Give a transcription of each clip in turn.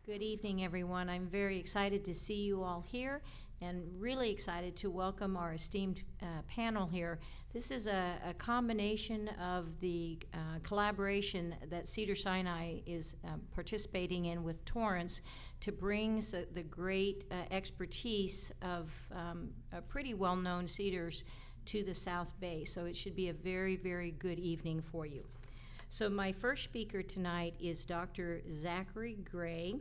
Good evening, everyone. I'm very excited to see you all here and really excited to welcome our esteemed panel here. This is a combination of the collaboration that Cedars-Sinai is participating in with Torrance to bring the great expertise of pretty well-known cedars to the South Bay. So it should be a very, very good evening for you. So my first speaker tonight is Dr. Zachary Gray.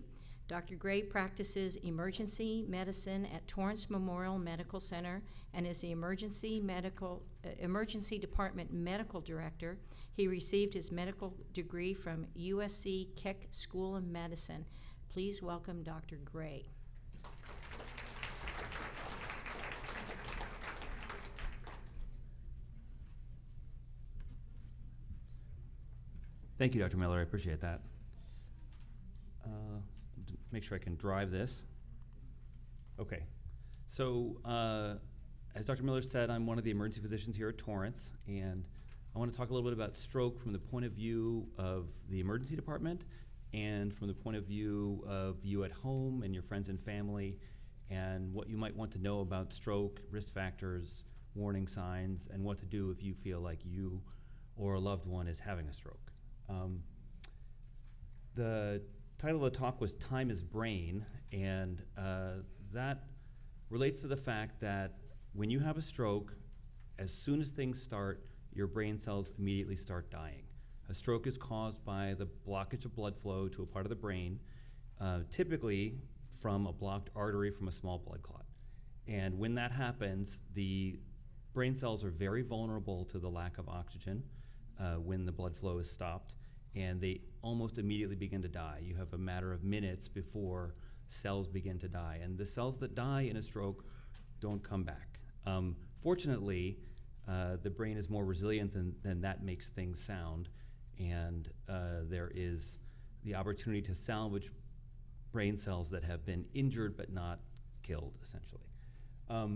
Dr. Gray practices emergency medicine at Torrance Memorial Medical Center and is the emergency department medical director. He received his medical degree from USC Keck School of Medicine. Please welcome Dr. Gray. Thank you, Dr. Miller. I appreciate that. Make sure I can drive this. Okay. So, as Dr. Miller said, I'm one of the emergency physicians here at Torrance, and I want to talk a little bit about stroke from the point of view of the emergency department and from the point of view of you at home and your friends and family, and what you might want to know about stroke, risk factors, warning signs, and what to do if you feel like you or a loved one is having a stroke. The title of the talk was Time is Brain, and that relates to the fact that when you have a stroke, as soon as things start, your brain cells immediately start dying. A stroke is caused by the blockage of blood flow to a part of the brain, typically from a blocked artery from a small blood clot. And when that happens, the brain cells are very vulnerable to the lack of oxygen when the blood flow is stopped, and they almost immediately begin to die. You have a matter of minutes before cells begin to die, and the cells that die in a stroke don't come back. Fortunately, the brain is more resilient than that makes things sound, and there is the opportunity to salvage brain cells that have been injured but not killed, essentially.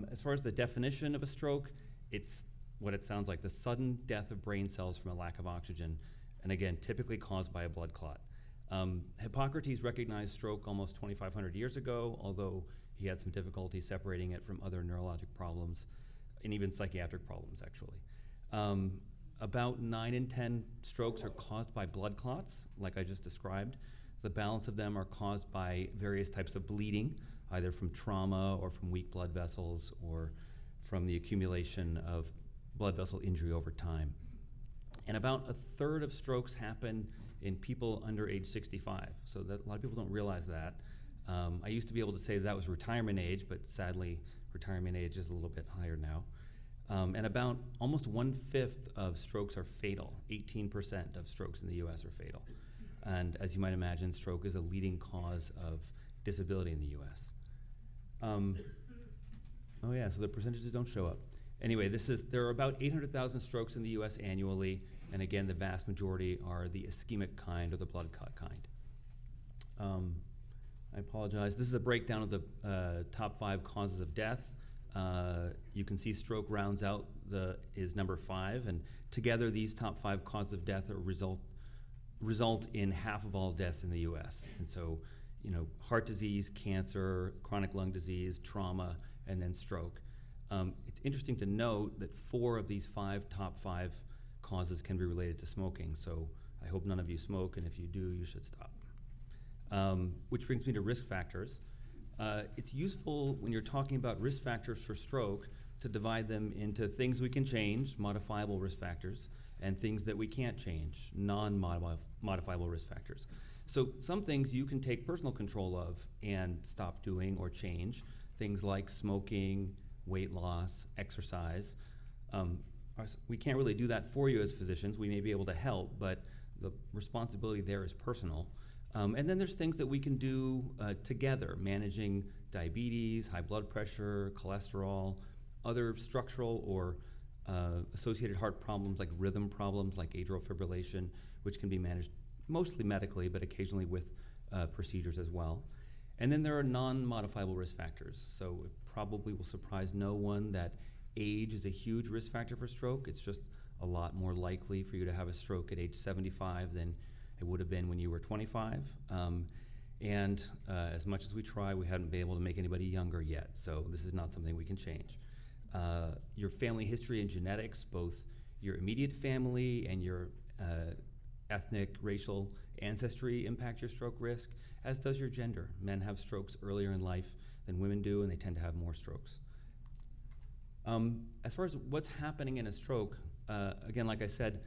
As far as the definition of a stroke, it's what it sounds like, the sudden death of brain cells from a lack of oxygen, and again, typically caused by a blood clot. Hippocrates recognized stroke almost 2,500 years ago, although he had some difficulty separating it from other neurologic problems and even psychiatric problems, actually. About 9 in 10 strokes are caused by blood clots, like I just described. The balance of them are caused by various types of bleeding, either from trauma or from weak blood vessels or from the accumulation of blood vessel injury over time. And about a third of strokes happen in people under age 65. So that a lot of people don't realize that. I used to be able to say that was retirement age, but sadly, retirement age is a little bit higher now. And about almost 1/5 of strokes are fatal. 18% of strokes in the US are fatal. And as you might imagine, stroke is a leading cause of disability in the US. Oh yeah, so the percentages don't show up. Anyway, there are about 800,000 strokes in the US annually, and again, the vast majority are the ischemic kind or the blood clot kind. I apologize. This is a breakdown of the top 5 causes of death. You can see stroke rounds out is number 5, and together these top 5 causes of death result in half of all deaths in the US. And so, heart disease, cancer, chronic lung disease, trauma, and then stroke. It's interesting to note that 4 of these top 5 causes can be related to smoking, so I hope none of you smoke, and if you do, you should stop. Which brings me to risk factors. It's useful when you're talking about risk factors for stroke to divide them into things we can change, modifiable risk factors, and things that we can't change, non-modifiable risk factors. So some things you can take personal control of and stop doing or change, things like smoking, weight loss, exercise. We can't really do that for you as physicians. We may be able to help, but the responsibility there is personal. And then there's things that we can do together, managing diabetes, high blood pressure, cholesterol, other structural or associated heart problems like rhythm problems like atrial fibrillation, which can be managed mostly medically, but occasionally with procedures as well. And then there are non-modifiable risk factors. So it probably will surprise no one that age is a huge risk factor for stroke. It's just a lot more likely for you to have a stroke at age 75 than it would have been when you were 25. And as much as we try, we haven't been able to make anybody younger yet. So this is not something we can change. Your family history and genetics, both your immediate family and your ethnic, racial ancestry impact your stroke risk, as does your gender. Men have strokes earlier in life than women do, and they tend to have more strokes. As far as what's happening in a stroke, again, like I said,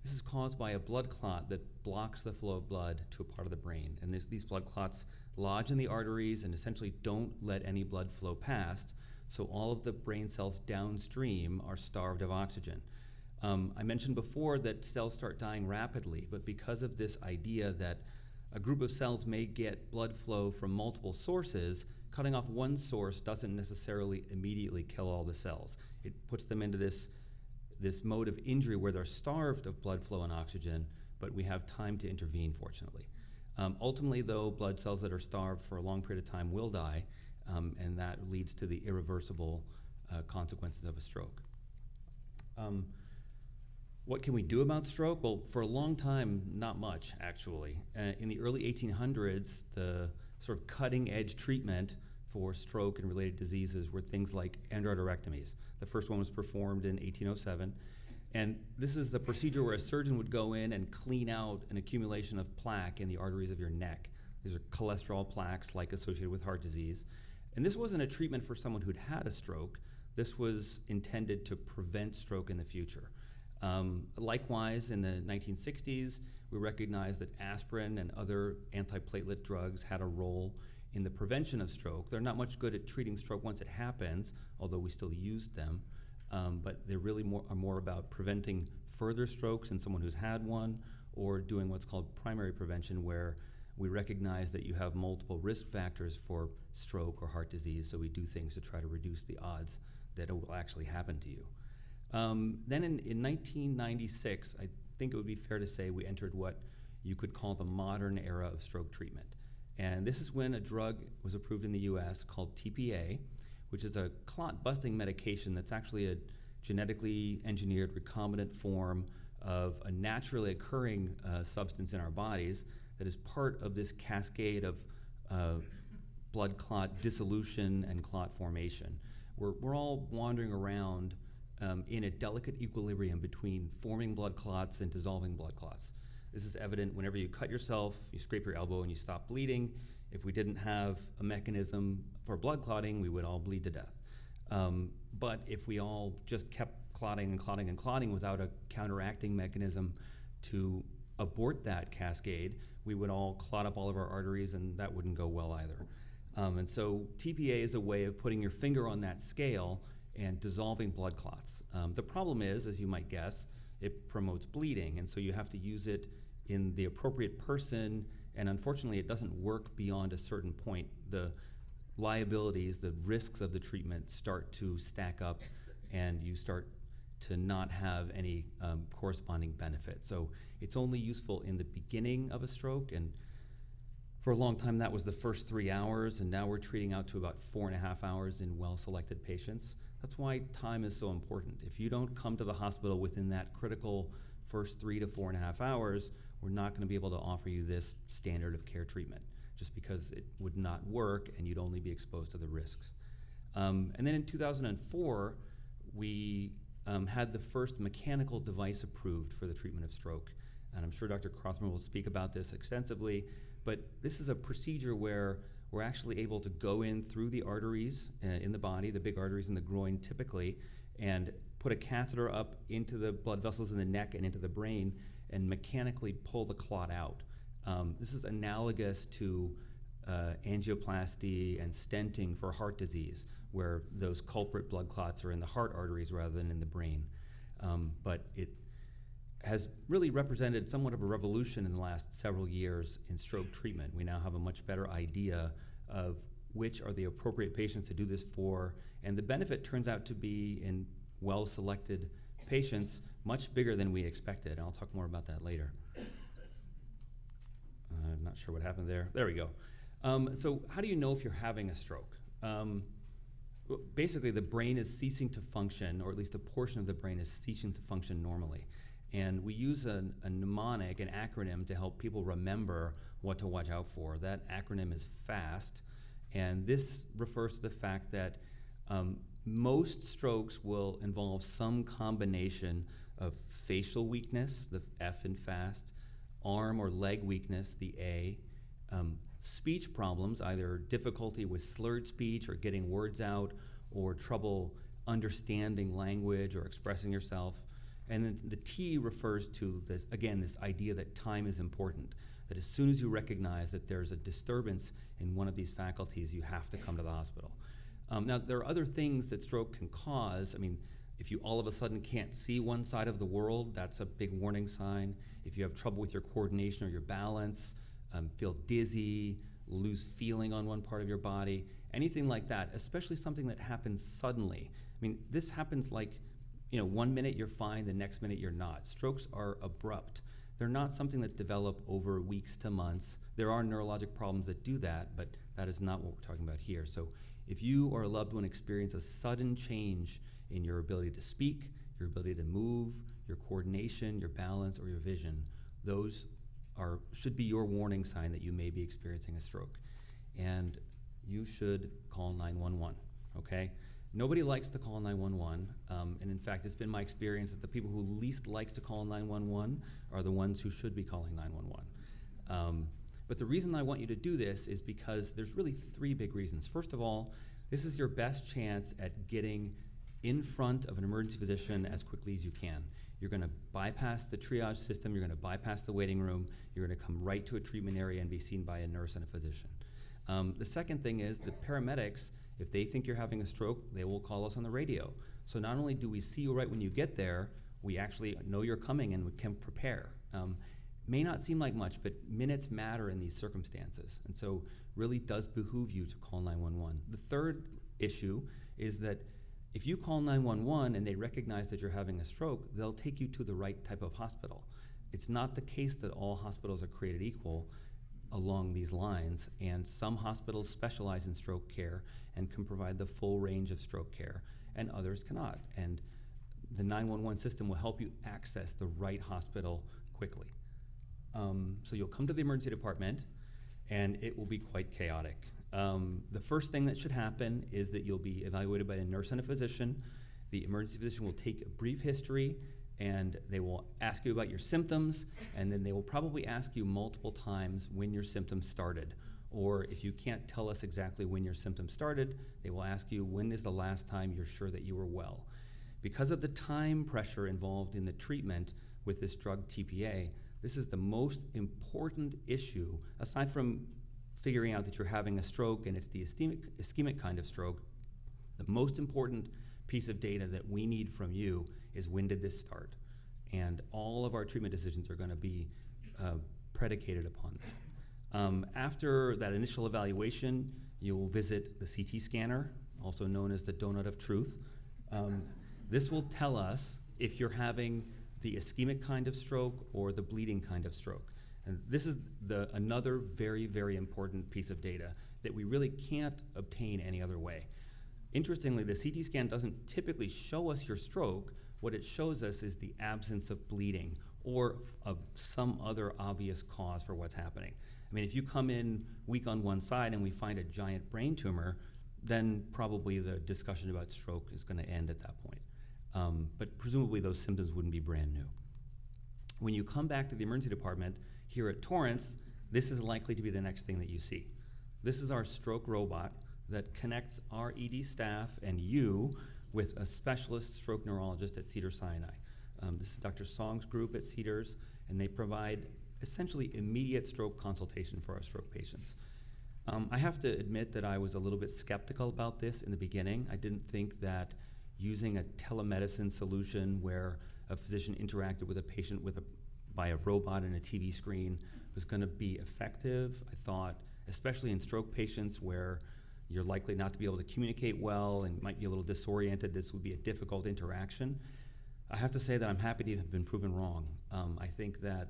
this is caused by a blood clot that blocks the flow of blood to a part of the brain. And these blood clots lodge in the arteries and essentially don't let any blood flow past. So all of the brain cells downstream are starved of oxygen. I mentioned before that cells start dying rapidly, but because of this idea that a group of cells may get blood flow from multiple sources, cutting off one source doesn't necessarily immediately kill all the cells. It puts them into this mode of injury where they're starved of blood flow and oxygen, but we have time to intervene, fortunately. Ultimately, though, blood cells that are starved for a long period of time will die, and that leads to the irreversible consequences of a stroke. What can we do about stroke? Well, for a long time, not much, actually. In the early 1800s, the sort of cutting-edge treatment for stroke and related diseases were things like endarterectomies. The first one was performed in 1807. And this is the procedure where a surgeon would go in and clean out an accumulation of plaque in the arteries of your neck. These are cholesterol plaques, like associated with heart disease. And this wasn't a treatment for someone who'd had a stroke. This was intended to prevent stroke in the future. Likewise, in the 1960s, we recognized that aspirin and other antiplatelet drugs had a role in the prevention of stroke. They're not much good at treating stroke once it happens, although we still used them, but they really are more about preventing further strokes in someone who's had one, or doing what's called primary prevention, where we recognize that you have multiple risk factors for stroke or heart disease, so we do things to try to reduce the odds that it will actually happen to you. Then in 1996, I think it would be fair to say we entered what you could call the modern era of stroke treatment. And this is when a drug was approved in the US called TPA, which is a clot-busting medication that's actually a genetically engineered recombinant form of a naturally occurring substance in our bodies that is part of this cascade of blood clot dissolution and clot formation. We're all wandering around in a delicate equilibrium between forming blood clots and dissolving blood clots. This is evident whenever you cut yourself, you scrape your elbow and you stop bleeding. If we didn't have a mechanism for blood clotting, we would all bleed to death. But if we all just kept clotting and clotting and clotting without a counteracting mechanism to abort that cascade, we would all clot up all of our arteries, and that wouldn't go well either. And so TPA is a way of putting your finger on that scale and dissolving blood clots. The problem is, as you might guess, it promotes bleeding, and so you have to use it in the appropriate person, and unfortunately it doesn't work beyond a certain point. The liabilities, the risks of the treatment start to stack up, and you start to not have any corresponding benefit. So it's only useful in the beginning of a stroke, and for a long time that was the first 3 hours, and now we're treating out to about 4.5 hours in well-selected patients. That's why time is so important. If you don't come to the hospital within that critical first 3 to 4.5 hours, we're not going to be able to offer you this standard of care treatment, just because it would not work and you'd only be exposed to the risks. And then in 2004, we had the first mechanical device approved for the treatment of stroke. And I'm sure Dr. Crothman will speak about this extensively, but this is a procedure where we're actually able to go in through the arteries in the body, the big arteries in the groin typically, and put a catheter up into the blood vessels in the neck and into the brain and mechanically pull the clot out. This is analogous to angioplasty and stenting for heart disease, where those culprit blood clots are in the heart arteries rather than in the brain. But it has really represented somewhat of a revolution in the last several years in stroke treatment. We now have a much better idea of which are the appropriate patients to do this for, and the benefit turns out to be, in well-selected patients, much bigger than we expected, and I'll talk more about that later. I'm not sure what happened there. There we go. So how do you know if you're having a stroke? Basically, the brain is ceasing to function, or at least a portion of the brain is ceasing to function normally. And we use a mnemonic, an acronym, to help people remember what to watch out for. That acronym is FAST, and this refers to the fact that most strokes will involve some combination of facial weakness, the F in FAST, arm or leg weakness, the A, speech problems, either difficulty with slurred speech or getting words out, or trouble understanding language or expressing yourself. And then the T refers to this, again, this idea that time is important, that as soon as you recognize that there's a disturbance in one of these faculties, you have to come to the hospital. Now, there are other things that stroke can cause. I mean, if you all of a sudden can't see one side of the world, that's a big warning sign. If you have trouble with your coordination or your balance, feel dizzy, lose feeling on one part of your body, anything like that, especially something that happens suddenly. I mean, this happens like, 1 minute you're fine, the next minute you're not. Strokes are abrupt. They're not something that develop over weeks to months. There are neurologic problems that do that, but that is not what we're talking about here. So if you or a loved one experience a sudden change in your ability to speak, your ability to move, your coordination, your balance, or your vision, those should be your warning sign that you may be experiencing a stroke. And you should call 911, okay? Nobody likes to call 911, and in fact, it's been my experience that the people who least like to call 911 are the ones who should be calling 911. But the reason I want you to do this is because there's really 3 big reasons. First of all, this is your best chance at getting in front of an emergency physician as quickly as you can. You're going to bypass the triage system, you're going to bypass the waiting room, you're going to come right to a treatment area and be seen by a nurse and a physician. The second thing is the paramedics, if they think you're having a stroke, they will call us on the radio. So not only do we see you right when you get there, we actually know you're coming and we can prepare. May not seem like much, but minutes matter in these circumstances. And so really does behoove you to call 911. The third issue is that if you call 911 and they recognize that you're having a stroke, they'll take you to the right type of hospital. It's not the case that all hospitals are created equal along these lines, and some hospitals specialize in stroke care and can provide the full range of stroke care, and others cannot. And the 911 system will help you access the right hospital quickly. So you'll come to the emergency department, and it will be quite chaotic. The first thing that should happen is that you'll be evaluated by a nurse and a physician. The emergency physician will take a brief history, and they will ask you about your symptoms, and then they will probably ask you multiple times when your symptoms started. Or if you can't tell us exactly when your symptoms started, they will ask you, when is the last time you're sure that you were well? Because of the time pressure involved in the treatment with this drug TPA, this is the most important issue, aside from figuring out that you're having a stroke and it's the ischemic kind of stroke. The most important piece of data that we need from you is, when did this start? And all of our treatment decisions are going to be predicated upon that. After that initial evaluation, you will visit the CT scanner, also known as the donut of truth. This will tell us if you're having the ischemic kind of stroke or the bleeding kind of stroke. And this is another very, very important piece of data that we really can't obtain any other way. Interestingly, the CT scan doesn't typically show us your stroke. What it shows us is the absence of bleeding or of some other obvious cause for what's happening. I mean, if you come in weak on one side and we find a giant brain tumor, then probably the discussion about stroke is going to end at that point. But presumably those symptoms wouldn't be brand new. When you come back to the emergency department here at Torrance, this is likely to be the next thing that you see. This is our stroke robot that connects our ED staff and you with a specialist stroke neurologist at Cedars-Sinai. This is Dr. Song's group at Cedars, and they provide essentially immediate stroke consultation for our stroke patients. I have to admit that I was a little bit skeptical about this in the beginning. I didn't think that using a telemedicine solution where a physician interacted with a patient by a robot and a TV screen was going to be effective. I thought, especially in stroke patients where you're likely not to be able to communicate well and might be a little disoriented, this would be a difficult interaction. I have to say that I'm happy to have been proven wrong. I think that,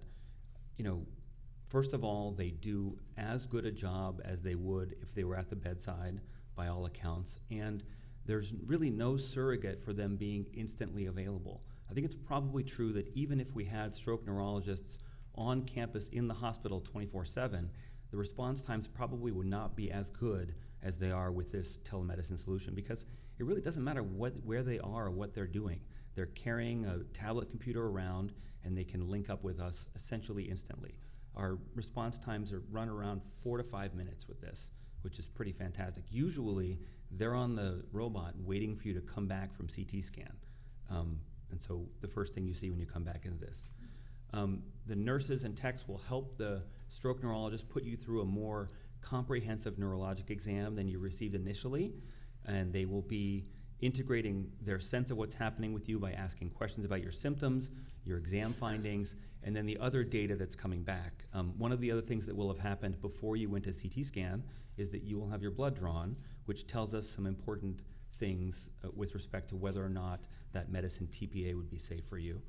first of all, they do as good a job as they would if they were at the bedside, by all accounts, and there's really no surrogate for them being instantly available. I think it's probably true that even if we had stroke neurologists on campus in the hospital 24/7, the response times probably would not be as good as they are with this telemedicine solution, because it really doesn't matter where they are or what they're doing. They're carrying a tablet computer around, and they can link up with us essentially instantly. Our response times run around 4 to 5 minutes with this, which is pretty fantastic. Usually, they're on the robot waiting for you to come back from CT scan. And so the first thing you see when you come back is this. The nurses and techs will help the stroke neurologist put you through a more comprehensive neurologic exam than you received initially, and they will be integrating their sense of what's happening with you by asking questions about your symptoms, your exam findings, and then the other data that's coming back. One of the other things that will have happened before you went to CT scan is that you will have your blood drawn, which tells us some important things with respect to whether or not that medicine TPA would be safe for you.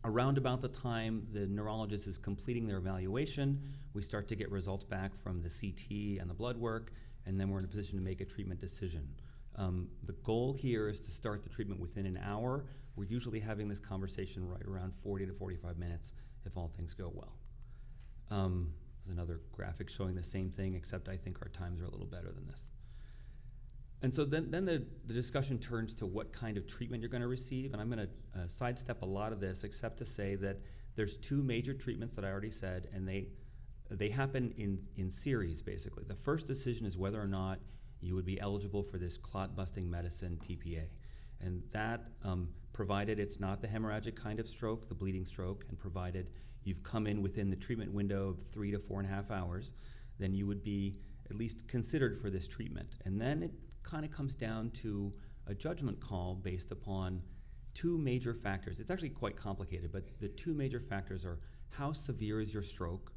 Around about the time the neurologist is completing their evaluation, we start to get results back from the CT and the blood work, and then we're in a position to make a treatment decision. The goal here is to start the treatment within an hour. We're usually having this conversation right around 40 to 45 minutes if all things go well. There's another graphic showing the same thing, except I think our times are a little better than this. And so then the discussion turns to what kind of treatment you're going to receive, and I'm going to sidestep a lot of this except to say that there's 2 major treatments that I already said, and they happen in series, basically. The first decision is whether or not you would be eligible for this clot-busting medicine, TPA. And that, provided it's not the hemorrhagic kind of stroke, the bleeding stroke, and provided you've come in within the treatment window of 3 to 4.5 hours, then you would be at least considered for this treatment. And then it kind of comes down to a judgment call based upon 2 major factors. It's actually quite complicated, but the 2 major factors are how severe is your stroke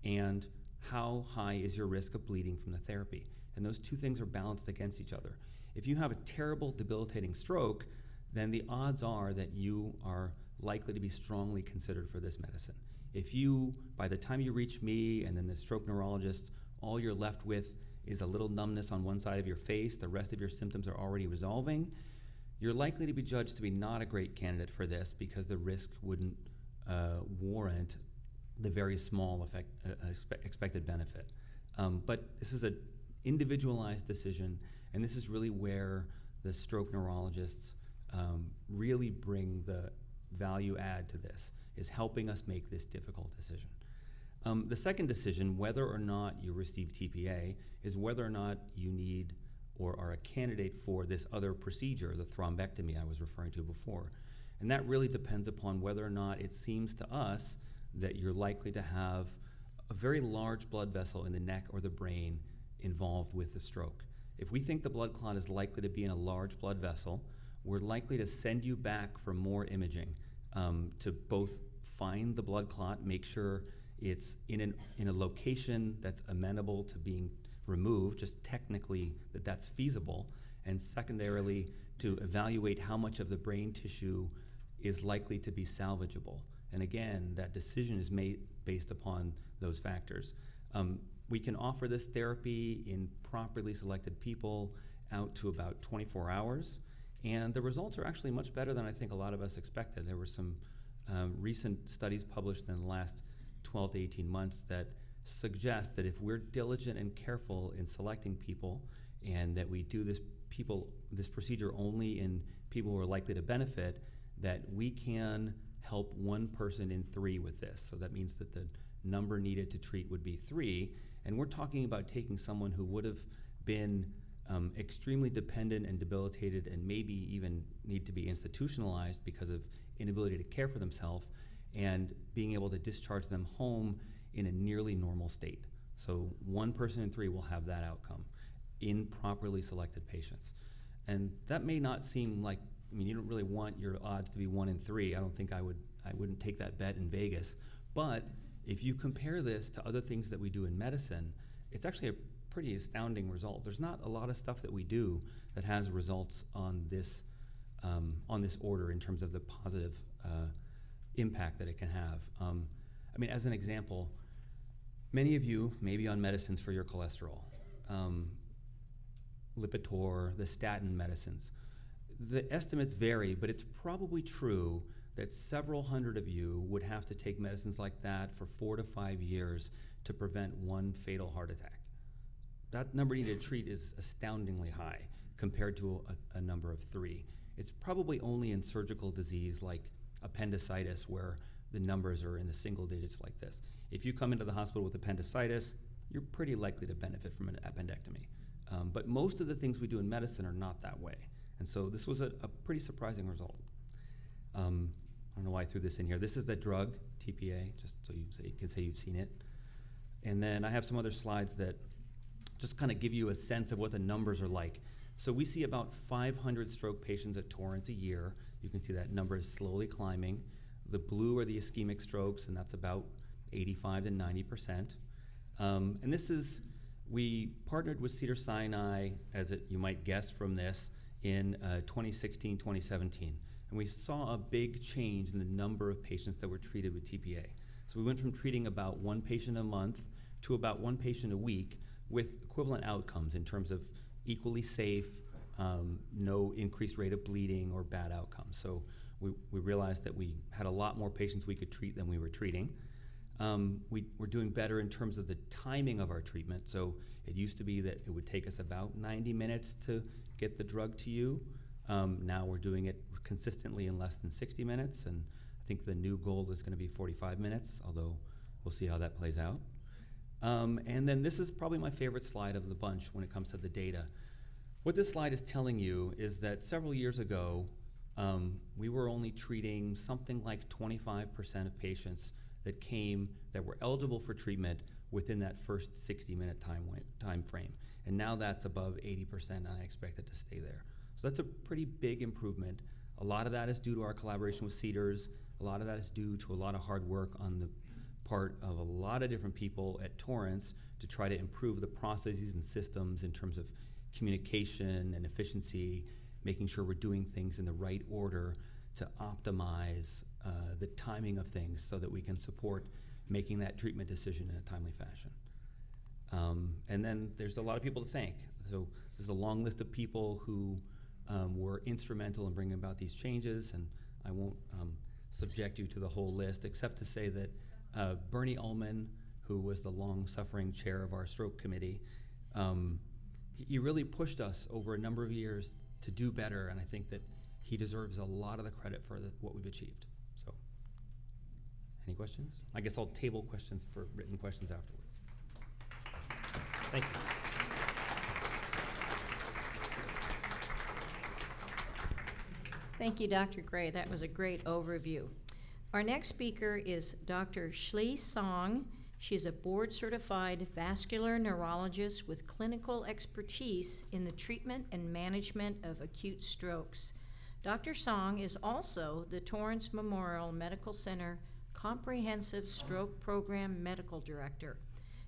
and how high is your risk of bleeding from the therapy. And those 2 things are balanced against each other. If you have a terrible, debilitating stroke, then the odds are that you are likely to be strongly considered for this medicine. If you, by the time you reach me and then the stroke neurologist, all you're left with is a little numbness on one side of your face, the rest of your symptoms are already resolving, you're likely to be judged to be not a great candidate for this because the risk wouldn't warrant the very small expected benefit. But this is an individualized decision, and this is really where the stroke neurologists really bring the value add to this, is helping us make this difficult decision. The second decision, whether or not you receive TPA, is whether or not you need or are a candidate for this other procedure, the thrombectomy I was referring to before. And that really depends upon whether or not it seems to us that you're likely to have a very large blood vessel in the neck or the brain involved with the stroke. If we think the blood clot is likely to be in a large blood vessel, we're likely to send you back for more imaging to both find the blood clot, make sure it's in a location that's amenable to being removed, just technically that's feasible, and secondarily to evaluate how much of the brain tissue is likely to be salvageable. And again, that decision is made based upon those factors. We can offer this therapy in properly selected people out to about 24 hours, and the results are actually much better than I think a lot of us expected. There were some recent studies published in the last 12 to 18 months that suggest that if we're diligent and careful in selecting people, and that we do this procedure only in people who are likely to benefit, that we can help 1 person in 3 with this. So that means that the number needed to treat would be 3, and we're talking about taking someone who would have been extremely dependent and debilitated and maybe even need to be institutionalized because of inability to care for themselves, and being able to discharge them home in a nearly normal state. So 1 person in 3 will have that outcome in properly selected patients. And that may not seem like, you don't really want your odds to be 1 in 3. I don't think I wouldn't take that bet in Vegas. But if you compare this to other things that we do in medicine, it's actually a pretty astounding result. There's not a lot of stuff that we do that has results on this order in terms of the positive impact that it can have. As an example, many of you may be on medicines for your cholesterol. Lipitor, the statin medicines. The estimates vary, but it's probably true that several hundred of you would have to take medicines like that for 4 to 5 years to prevent one fatal heart attack. That number needed to treat is astoundingly high compared to a number of 3. It's probably only in surgical disease like appendicitis where the numbers are in the single digits like this. If you come into the hospital with appendicitis, you're pretty likely to benefit from an appendectomy. But most of the things we do in medicine are not that way. And so this was a pretty surprising result. I don't know why I threw this in here. This is the drug, TPA, just so you can say you've seen it. And then I have some other slides that just kind of give you a sense of what the numbers are like. So we see about 500 stroke patients at Torrance a year. You can see that number is slowly climbing. The blue are the ischemic strokes, and that's about 85 to 90%. And this is, we partnered with Cedars-Sinai, as you might guess from this, in 2016, 2017. And we saw a big change in the number of patients that were treated with TPA. So we went from treating about 1 patient a month to about 1 patient a week with equivalent outcomes in terms of equally safe, no increased rate of bleeding or bad outcomes. So we realized that we had a lot more patients we could treat than we were treating. We were doing better in terms of the timing of our treatment. So it used to be that it would take us about 90 minutes to get the drug to you. Now we're doing it consistently in less than 60 minutes, and I think the new goal is going to be 45 minutes, although we'll see how that plays out. And then this is probably my favorite slide of the bunch when it comes to the data. What this slide is telling you is that several years ago, we were only treating something like 25% of patients that came that were eligible for treatment within that first 60-minute time frame. And now that's above 80%, and I expect it to stay there. So that's a pretty big improvement. A lot of that is due to our collaboration with Cedars. A lot of that is due to a lot of hard work on the part of a lot of different people at Torrance to try to improve the processes and systems in terms of communication and efficiency, making sure we're doing things in the right order to optimize the timing of things so that we can support making that treatment decision in a timely fashion. And then there's a lot of people to thank. So there's a long list of people who were instrumental in bringing about these changes, and I won't subject you to the whole list except to say that Bernie Ullman, who was the long-suffering chair of our stroke committee, he really pushed us over a number of years to do better, and I think that he deserves a lot of the credit for what we've achieved. So, any questions? I guess I'll table questions for written questions afterwards. Thank you. Thank you, Dr. Gray. That was a great overview. Our next speaker is Dr. Shley Song. She's a board-certified vascular neurologist with clinical expertise in the treatment and management of acute strokes. Dr. Song is also the Torrance Memorial Medical Center Comprehensive Stroke Program Medical Director.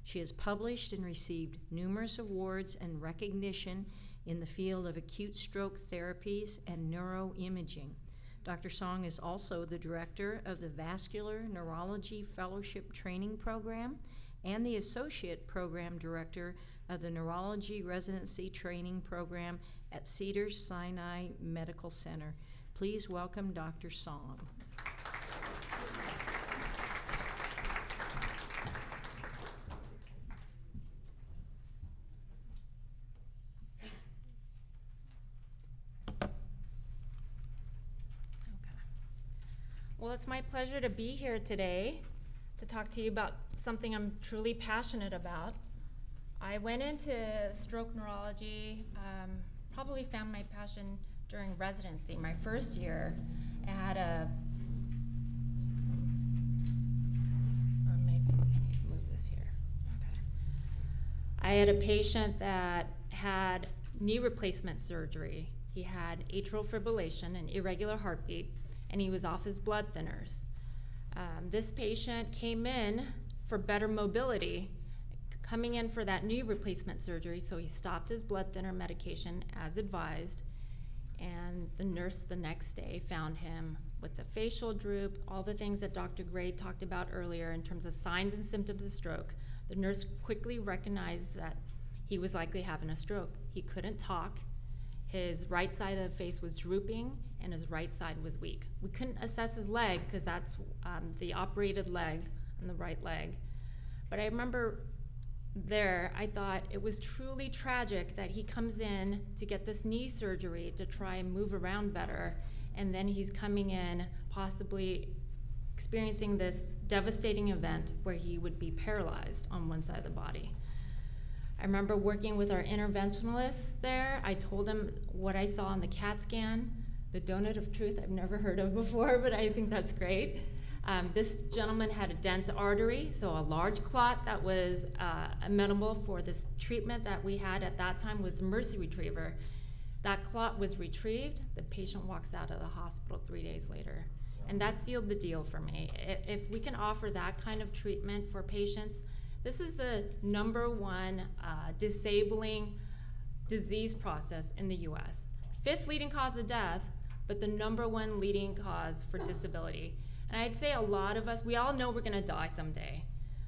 She has published and received numerous awards and recognition in the field of acute stroke therapies and neuroimaging. Dr. Song is also the director of the Vascular Neurology Fellowship Training Program and the Associate Program Director of the Neurology Residency Training Program at Cedars-Sinai Medical Center. Please welcome Dr. Song. Well, it's my pleasure to be here today to talk to you about something I'm truly passionate about. I went into stroke neurology, probably found my passion during residency. My first year, I had or maybe I need to move this here. Okay. I had a patient that had knee replacement surgery. He had atrial fibrillation, an irregular heartbeat, and he was off his blood thinners. This patient came in for better mobility, coming in for that knee replacement surgery, so he stopped his blood thinner medication as advised, and the nurse the next day found him with the facial droop, all the things that Dr. Gray talked about earlier in terms of signs and symptoms of stroke. The nurse quickly recognized that he was likely having a stroke. He couldn't talk. his right side of the face was drooping and his right side was weak. We couldn't assess his leg because that's the operated leg and the right leg. But I remember there, I thought it was truly tragic that he comes in to get this knee surgery to try and move around better, and then he's coming in possibly experiencing this devastating event where he would be paralyzed on one side of the body. I remember working with our interventionalist there. I told him what I saw on the CAT scan, the donut of truth I've never heard of before, but I think that's great. This gentleman had a dense artery, so a large clot that was amenable for this treatment that we had at that time was a Mercy Retriever. That clot was retrieved, the patient walks out of the hospital 3 days later. And that sealed the deal for me. If we can offer that kind of treatment for patients, this is the #1 disabling disease process in the US. 5th leading cause of death, but the #1 leading cause for disability. And I'd say a lot of us, we all know we're gonna die someday.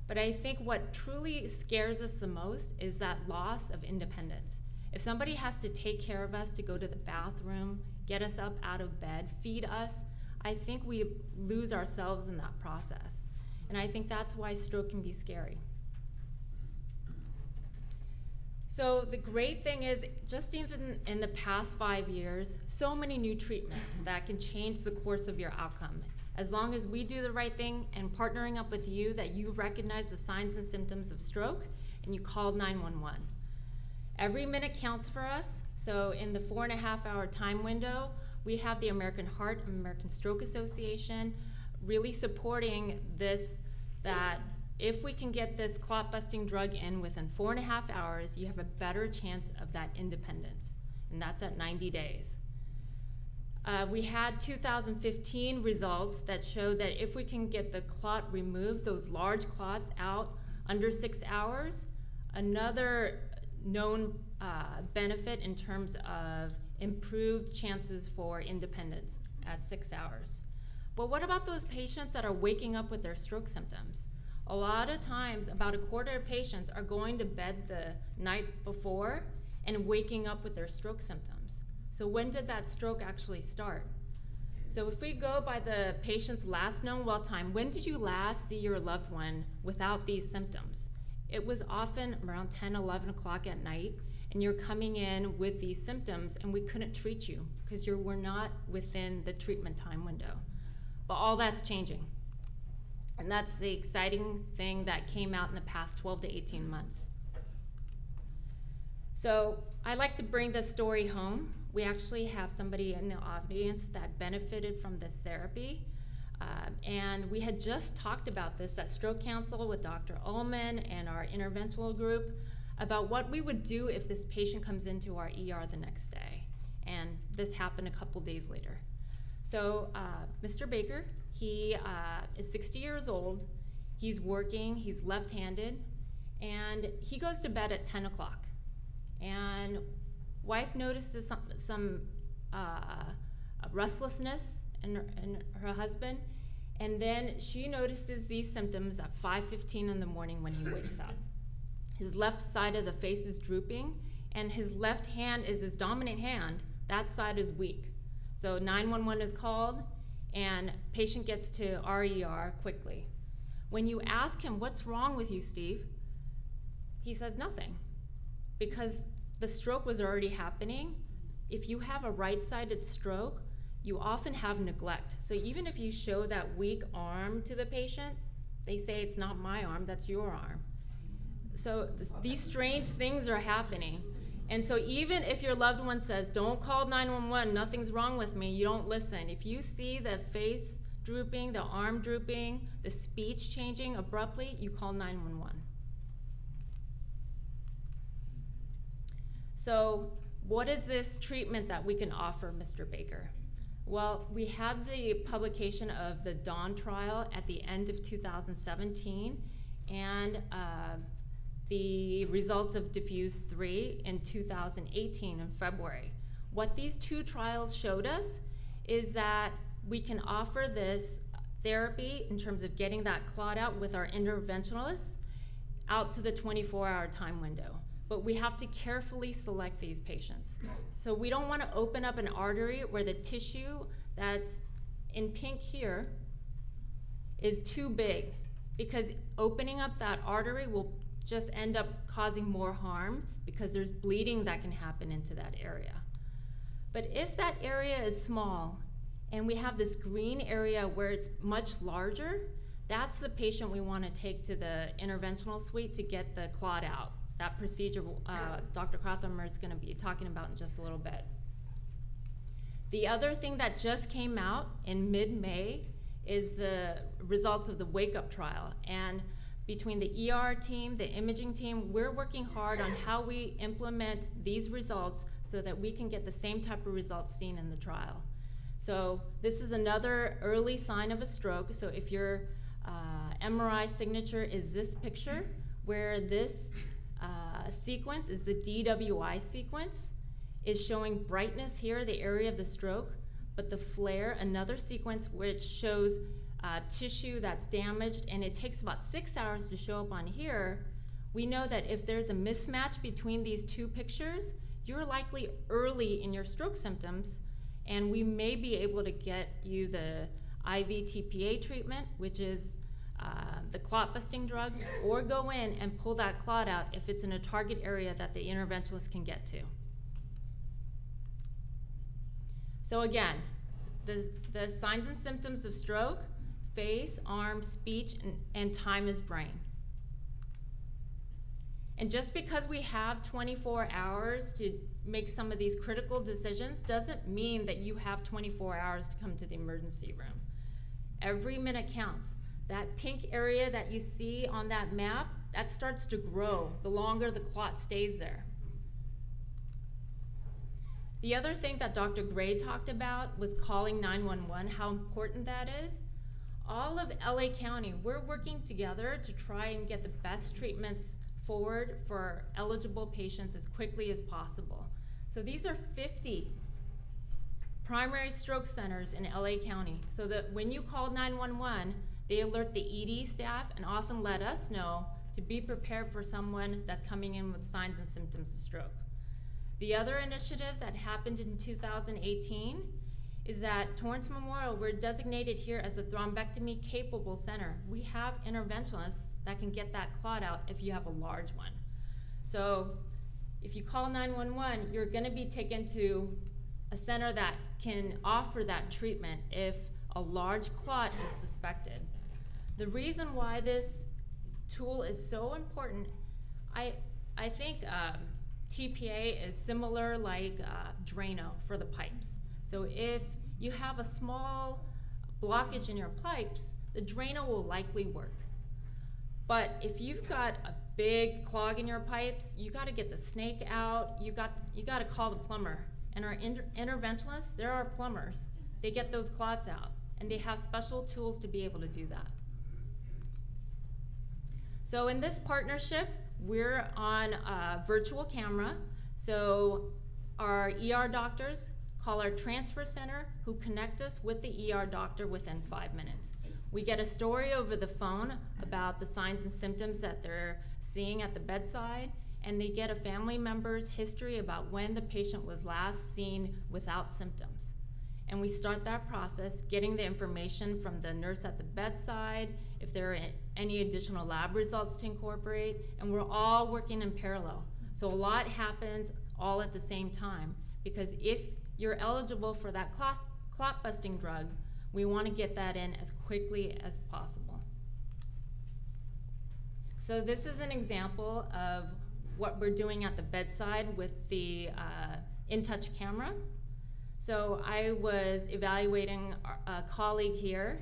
But I think what truly scares us the most is that loss of independence. If somebody has to take care of us, to go to the bathroom, get us up out of bed, feed us, I think we lose ourselves in that process. And I think that's why stroke can be scary. So the great thing is, just even in the past 5 years, so many new treatments that can change the course of your outcome. As long as we do the right thing and partnering up with you, that you recognize the signs and symptoms of stroke and you call 911. Every minute counts for us. So in the 4.5-hour time window, we have the American Heart and American Stroke Association really supporting this, that if we can get this clot-busting drug in within 4.5 hours, you have a better chance of that independence, and that's at 90 days. We had 2015 results that showed that if we can get the clot removed, those large clots out under 6 hours, another known benefit in terms of improved chances for independence at 6 hours. But what about those patients that are waking up with their stroke symptoms? A lot of times, about a quarter of patients are going to bed the night before and waking up with their stroke symptoms. So when did that stroke actually start? So if we go by the patient's last known well time, when did you last see your loved one without these symptoms? It was often around 10, 11 o'clock at night, and you're coming in with these symptoms, and we couldn't treat you because you were not within the treatment time window. But all that's changing. And that's the exciting thing that came out in the past 12 to 18 months. So I like to bring this story home. We actually have somebody in the audience that benefited from this therapy. And we had just talked about this at Stroke Council with Dr. Ullman and our interventional group about what we would do if this patient comes into our ER the next day. And this happened a couple days later. So Mr. Baker, he is 60 years old. He's working, he's left-handed, and he goes to bed at 10 o'clock. And wife notices some restlessness in her husband, and then she notices these symptoms at 5:15 in the morning when he wakes up. His left side of the face is drooping, and his left hand is his dominant hand. That side is weak. So 911 is called, and patient gets to our ER quickly. When you ask him, "What's wrong with you, Steve?" he says nothing, because the stroke was already happening. If you have a right-sided stroke, you often have neglect. So even if you show that weak arm to the patient, they say, "It's not my arm, that's your arm." So these strange things are happening. And so even if your loved one says, "Don't call 911, nothing's wrong with me," you don't listen. If you see the face drooping, the arm drooping, the speech changing abruptly, you call 911. So what is this treatment that we can offer Mr. Baker? Well, we had the publication of the DAWN trial at the end of 2017, and the results of Diffuse 3 in 2018 in February. What these two trials showed us is that we can offer this therapy in terms of getting that clot out with our interventionalists out to the 24-hour time window. but we have to carefully select these patients. So we don't want to open up an artery where the tissue that's in pink here is too big, because opening up that artery will just end up causing more harm because there's bleeding that can happen into that area. But if that area is small and we have this green area where it's much larger, that's the patient we want to take to the interventional suite to get the clot out. That procedure Dr. Crothamer is going to be talking about in just a little bit. The other thing that just came out in mid-May is the results of the Wake Up trial. And between the ER team, the imaging team, we're working hard on how we implement these results so that we can get the same type of results seen in the trial. So this is another early sign of a stroke. So if your MRI signature is this picture, where this sequence is the DWI sequence, is showing brightness here, the area of the stroke, but the flare, another sequence which shows tissue that's damaged, and it takes about 6 hours to show up on here. We know that if there's a mismatch between these two pictures, you're likely early in your stroke symptoms, and we may be able to get you the IV TPA treatment, which is the clot busting drug, or go in and pull that clot out if it's in a target area that the interventionist can get to. So again, the signs and symptoms of stroke: face, arm, speech, and time is brain. And just because we have 24 hours to make some of these critical decisions doesn't mean that you have 24 hours to come to the emergency room. Every minute counts. That pink area that you see on that map, that starts to grow the longer the clot stays there. The other thing that Dr. Gray talked about was calling 911, how important that is. All of LA County, we're working together to try and get the best treatments forward for eligible patients as quickly as possible. So these are 50 primary stroke centers in LA County, so that when you call 911, they alert the ED staff and often let us know to be prepared for someone that's coming in with signs and symptoms of stroke. The other initiative that happened in 2018 is that Torrance Memorial, we're designated here as a thrombectomy capable center. We have interventionalists that can get that clot out if you have a large one. So if you call 911, you're gonna be taken to a center that can offer that treatment if a large clot is suspected. The reason why this tool is so important, I think TPA is similar like Drano for the pipes. So if you have a small blockage in your pipes, the Drano will likely work. But if you've got a big clog in your pipes, you gotta get the snake out, you gotta call the plumber. And our interventionists, there are plumbers. They get those clots out, and they have special tools to be able to do that. So in this partnership, we're on a virtual camera. So our ER doctors call our transfer center, who connect us with the ER doctor within 5 minutes. We get a story over the phone about the signs and symptoms that they're seeing at the bedside, and they get a family member's history about when the patient was last seen without symptoms. And we start that process, getting the information from the nurse at the bedside, if there are any additional lab results to incorporate, and we're all working in parallel. So a lot happens all at the same time, because if you're eligible for that clot busting drug, we want to get that in as quickly as possible. So this is an example of what we're doing at the bedside with the InTouch camera. So I was evaluating a colleague here.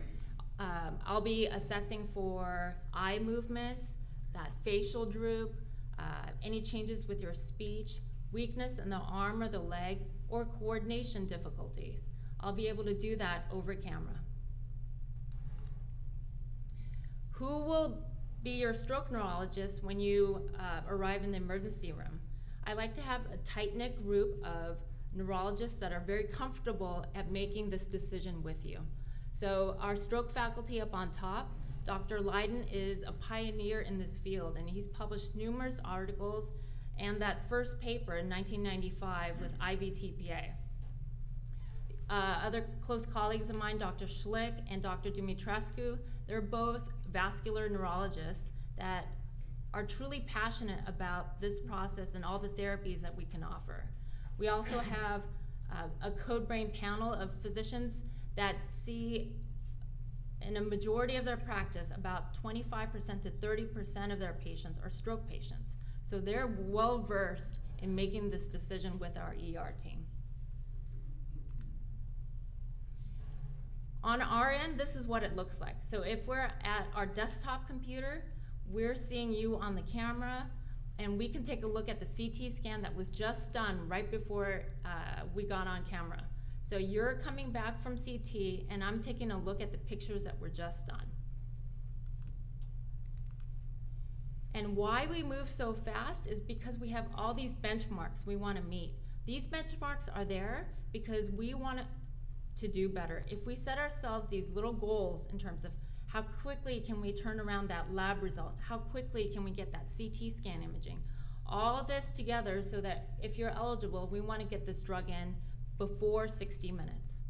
I'll be assessing for eye movements, that facial droop, any changes with your speech, weakness in the arm or the leg, or coordination difficulties. I'll be able to do that over camera. Who will be your stroke neurologist when you arrive in the emergency room? I like to have a tight-knit group of neurologists that are very comfortable at making this decision with you. So our stroke faculty up on top, Dr. Lydon is a pioneer in this field, and he's published numerous articles and that first paper in 1995 with IVTPA. Other close colleagues of mine, Dr. Schlick and Dr. Dumitrescu, they're both vascular neurologists that are truly passionate about this process and all the therapies that we can offer. We also have a code brain panel of physicians that see in a majority of their practice about 25% to 30% of their patients are stroke patients. So they're well versed in making this decision with our ER team. On our end, this is what it looks like. So if we're at our desktop computer, we're seeing you on the camera, and we can take a look at the CT scan that was just done right before we got on camera. So you're coming back from CT, and I'm taking a look at the pictures that were just done. And why we move so fast is because we have all these benchmarks we want to meet. These benchmarks are there because we want to do better. If we set ourselves these little goals in terms of how quickly can we turn around that lab result, how quickly can we get that CT scan imaging, all this together so that if you're eligible, we want to get this drug in before 60 minutes.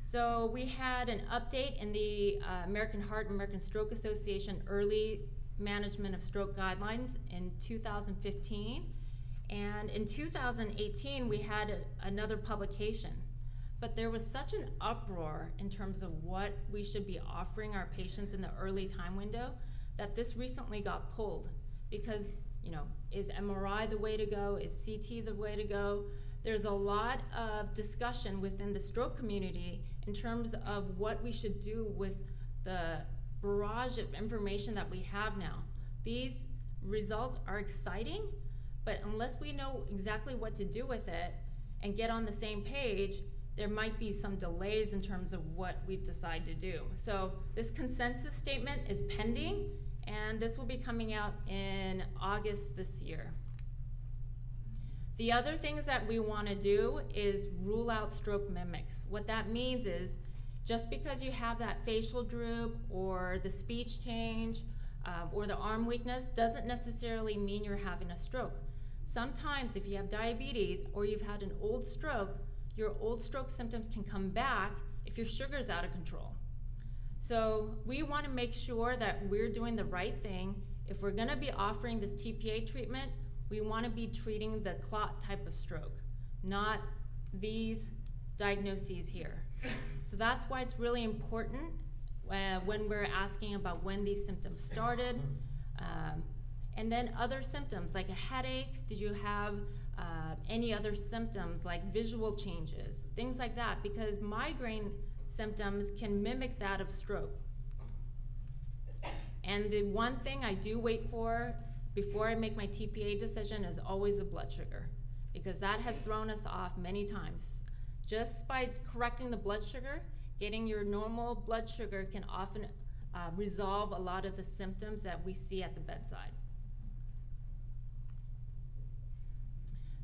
So we had an update in the American Heart and American Stroke Association Early Management of Stroke Guidelines in 2015. And in 2018, we had another publication. But there was such an uproar in terms of what we should be offering our patients in the early time window that this recently got pulled because, you know, is MRI the way to go? Is CT the way to go? There's a lot of discussion within the stroke community in terms of what we should do with the barrage of information that we have now. These results are exciting, but unless we know exactly what to do with it and get on the same page, there might be some delays in terms of what we decide to do. So this consensus statement is pending, and this will be coming out in August this year. The other things that we want to do is rule out stroke mimics. What that means is just because you have that facial droop or the speech change or the arm weakness doesn't necessarily mean you're having a stroke. Sometimes if you have diabetes or you've had an old stroke, your old stroke symptoms can come back if your sugar's out of control. So we want to make sure that we're doing the right thing. If we're going to be offering this TPA treatment, we want to be treating the clot type of stroke, not these diagnoses here. So that's why it's really important when we're asking about when these symptoms started. And then other symptoms like a headache, did you have any other symptoms like visual changes, things like that, because migraine symptoms can mimic that of stroke. And the one thing I do wait for before I make my TPA decision is always the blood sugar, because that has thrown us off many times. Just by correcting the blood sugar, getting your normal blood sugar can often resolve a lot of the symptoms that we see at the bedside.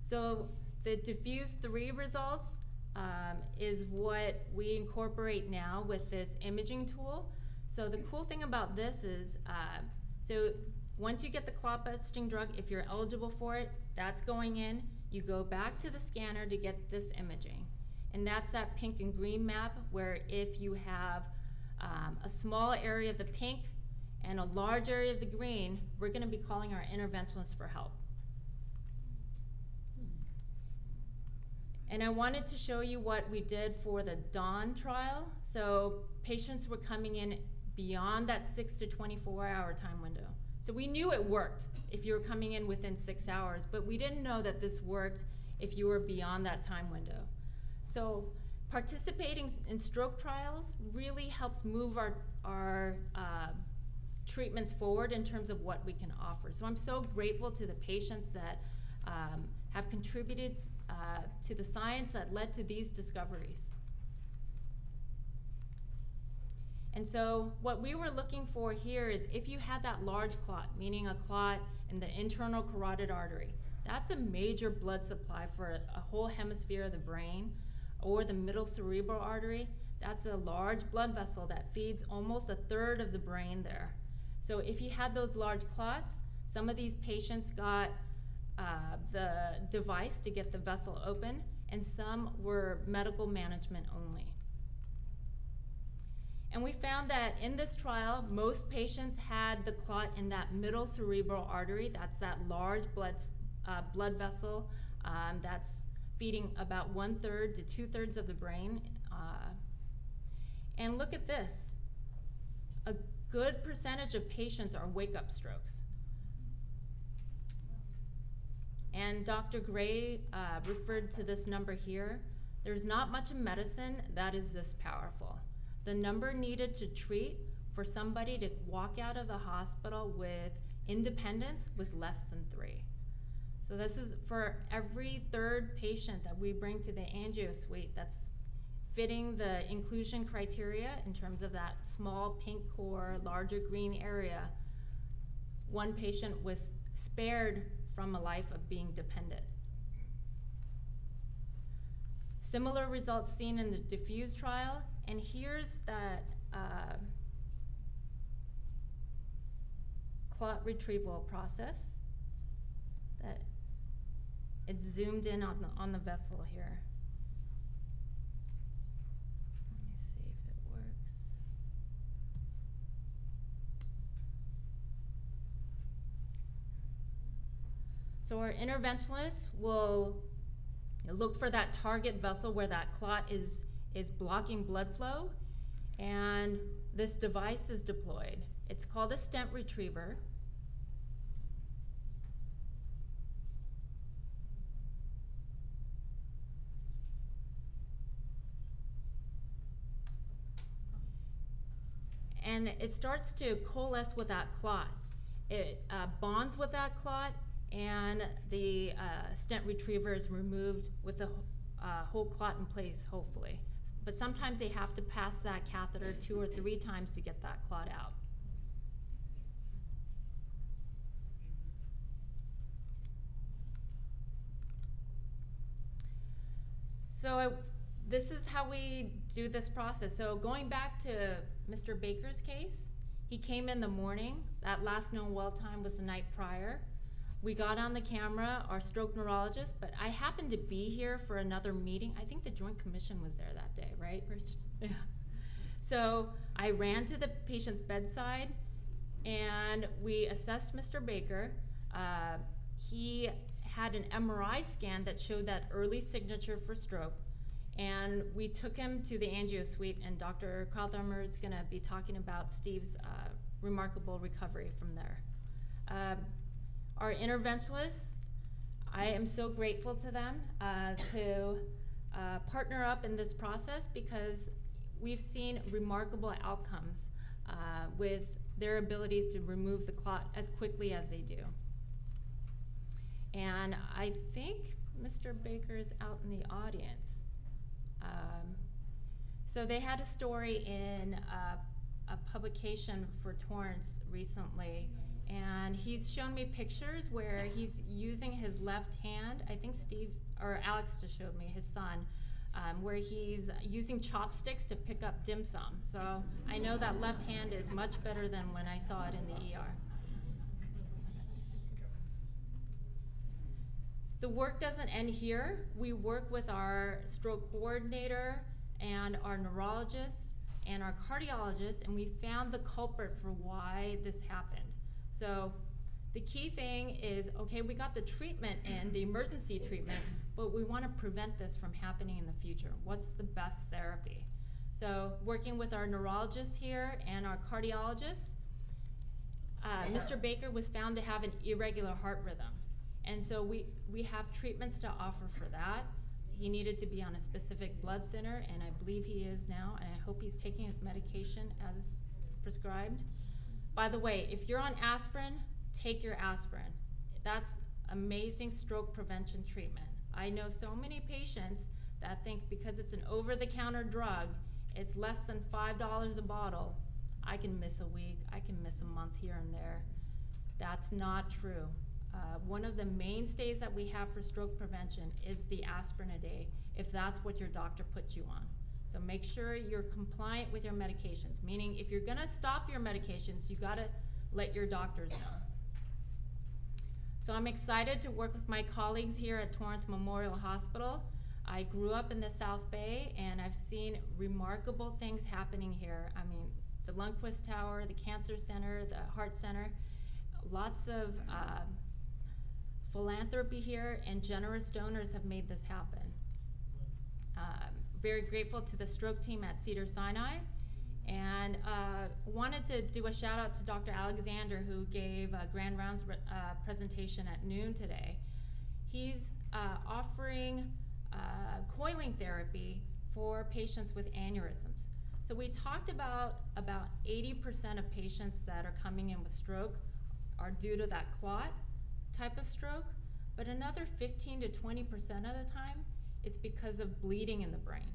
So the Diffuse 3 results is what we incorporate now with this imaging tool. So the cool thing about this is, so once you get the clot busting drug, if you're eligible for it, that's going in. You go back to the scanner to get this imaging. And that's that pink and green map where if you have a small area of the pink and a large area of the green, we're gonna be calling our interventionists for help. And I wanted to show you what we did for the DAWN trial. So patients were coming in beyond that 6 to 24 hour time window. So we knew it worked if you were coming in within 6 hours, but we didn't know that this worked if you were beyond that time window. So participating in stroke trials really helps move our treatments forward in terms of what we can offer. So I'm so grateful to the patients that have contributed to the science that led to these discoveries. And so what we were looking for here is if you had that large clot, meaning a clot in the internal carotid artery, that's a major blood supply for a whole hemisphere of the brain, or the middle cerebral artery, that's a large blood vessel that feeds almost a third of the brain there. So if he had those large clots, some of these patients got the device to get the vessel open, and some were medical management only. And we found that in this trial, most patients had the clot in that middle cerebral artery. That's that large blood vessel that's feeding about 1/3 to 2/3 of the brain. And look at this. A good percentage of patients are wake-up strokes. And Dr. Gray referred to this number here. There's not much in medicine that is this powerful. The number needed to treat for somebody to walk out of the hospital with independence was less than 3. So this is for every 3rd patient that we bring to the angio suite that's fitting the inclusion criteria in terms of that small pink core, larger green area. One patient was spared from a life of being dependent. Similar results seen in the DIFFUSE trial, and here's that clot retrieval process that it's zoomed in on the vessel here. Let me see if it works. So our interventionalists will look for that target vessel where that clot is blocking blood flow, and this device is deployed. It's called a stent retriever. And it starts to coalesce with that clot. It bonds with that clot, and the stent retriever is removed with the whole clot in place, hopefully. But sometimes they have to pass that catheter 2 or 3 times to get that clot out. So this is how we do this process. So going back to Mr. Baker's case, he came in the morning. That last known well time was the night prior. We got on the camera, our stroke neurologist, but I happened to be here for another meeting. I think the Joint Commission was there that day, right, Rich? Yeah. So I ran to the patient's bedside, and we assessed Mr. Baker. He had an MRI scan that showed that early signature for stroke, and we took him to the angio suite, and Dr. Krauthammer is gonna be talking about Steve's remarkable recovery from there. Our interventionalists, I am so grateful to them to partner up in this process, because we've seen remarkable outcomes with their abilities to remove the clot as quickly as they do. And I think Mr. Baker's out in the audience. So they had a story in a publication for Torrance recently, and he's shown me pictures where he's using his left hand. I think Steve, or Alex just showed me, his son, where he's using chopsticks to pick up dim sum. So I know that left hand is much better than when I saw it in the ER. The work doesn't end here. We work with our stroke coordinator and our neurologists and our cardiologists, and we found the culprit for why this happened. So the key thing is, okay, we got the treatment in, the emergency treatment, but we want to prevent this from happening in the future. What's the best therapy? So working with our neurologists here and our cardiologists, Mr. Baker was found to have an irregular heart rhythm. And so we have treatments to offer for that. He needed to be on a specific blood thinner, and I believe he is now, and I hope he's taking his medication as prescribed. By the way, if you're on aspirin, take your aspirin. That's amazing stroke prevention treatment. I know so many patients that think because it's an over-the-counter drug, it's less than $5 a bottle, I can miss a week, I can miss a month here and there. That's not true. One of the mainstays that we have for stroke prevention is the aspirin a day, if that's what your doctor puts you on. So make sure you're compliant with your medications, meaning if you're gonna stop your medications, you gotta let your doctors know. So I'm excited to work with my colleagues here at Torrance Memorial Hospital. I grew up in the South Bay, and I've seen remarkable things happening here. I mean, the Lundquist Tower, the Cancer Center, the Heart Center, lots of philanthropy here, and generous donors have made this happen. Very grateful to the stroke team at Cedars-Sinai, and wanted to do a shout out to Dr. Alexander, who gave a Grand Rounds presentation at noon today. He's offering coiling therapy for patients with aneurysms. So we talked about 80% of patients that are coming in with stroke are due to that clot type of stroke, but another 15 to 20% of the time, it's because of bleeding in the brain.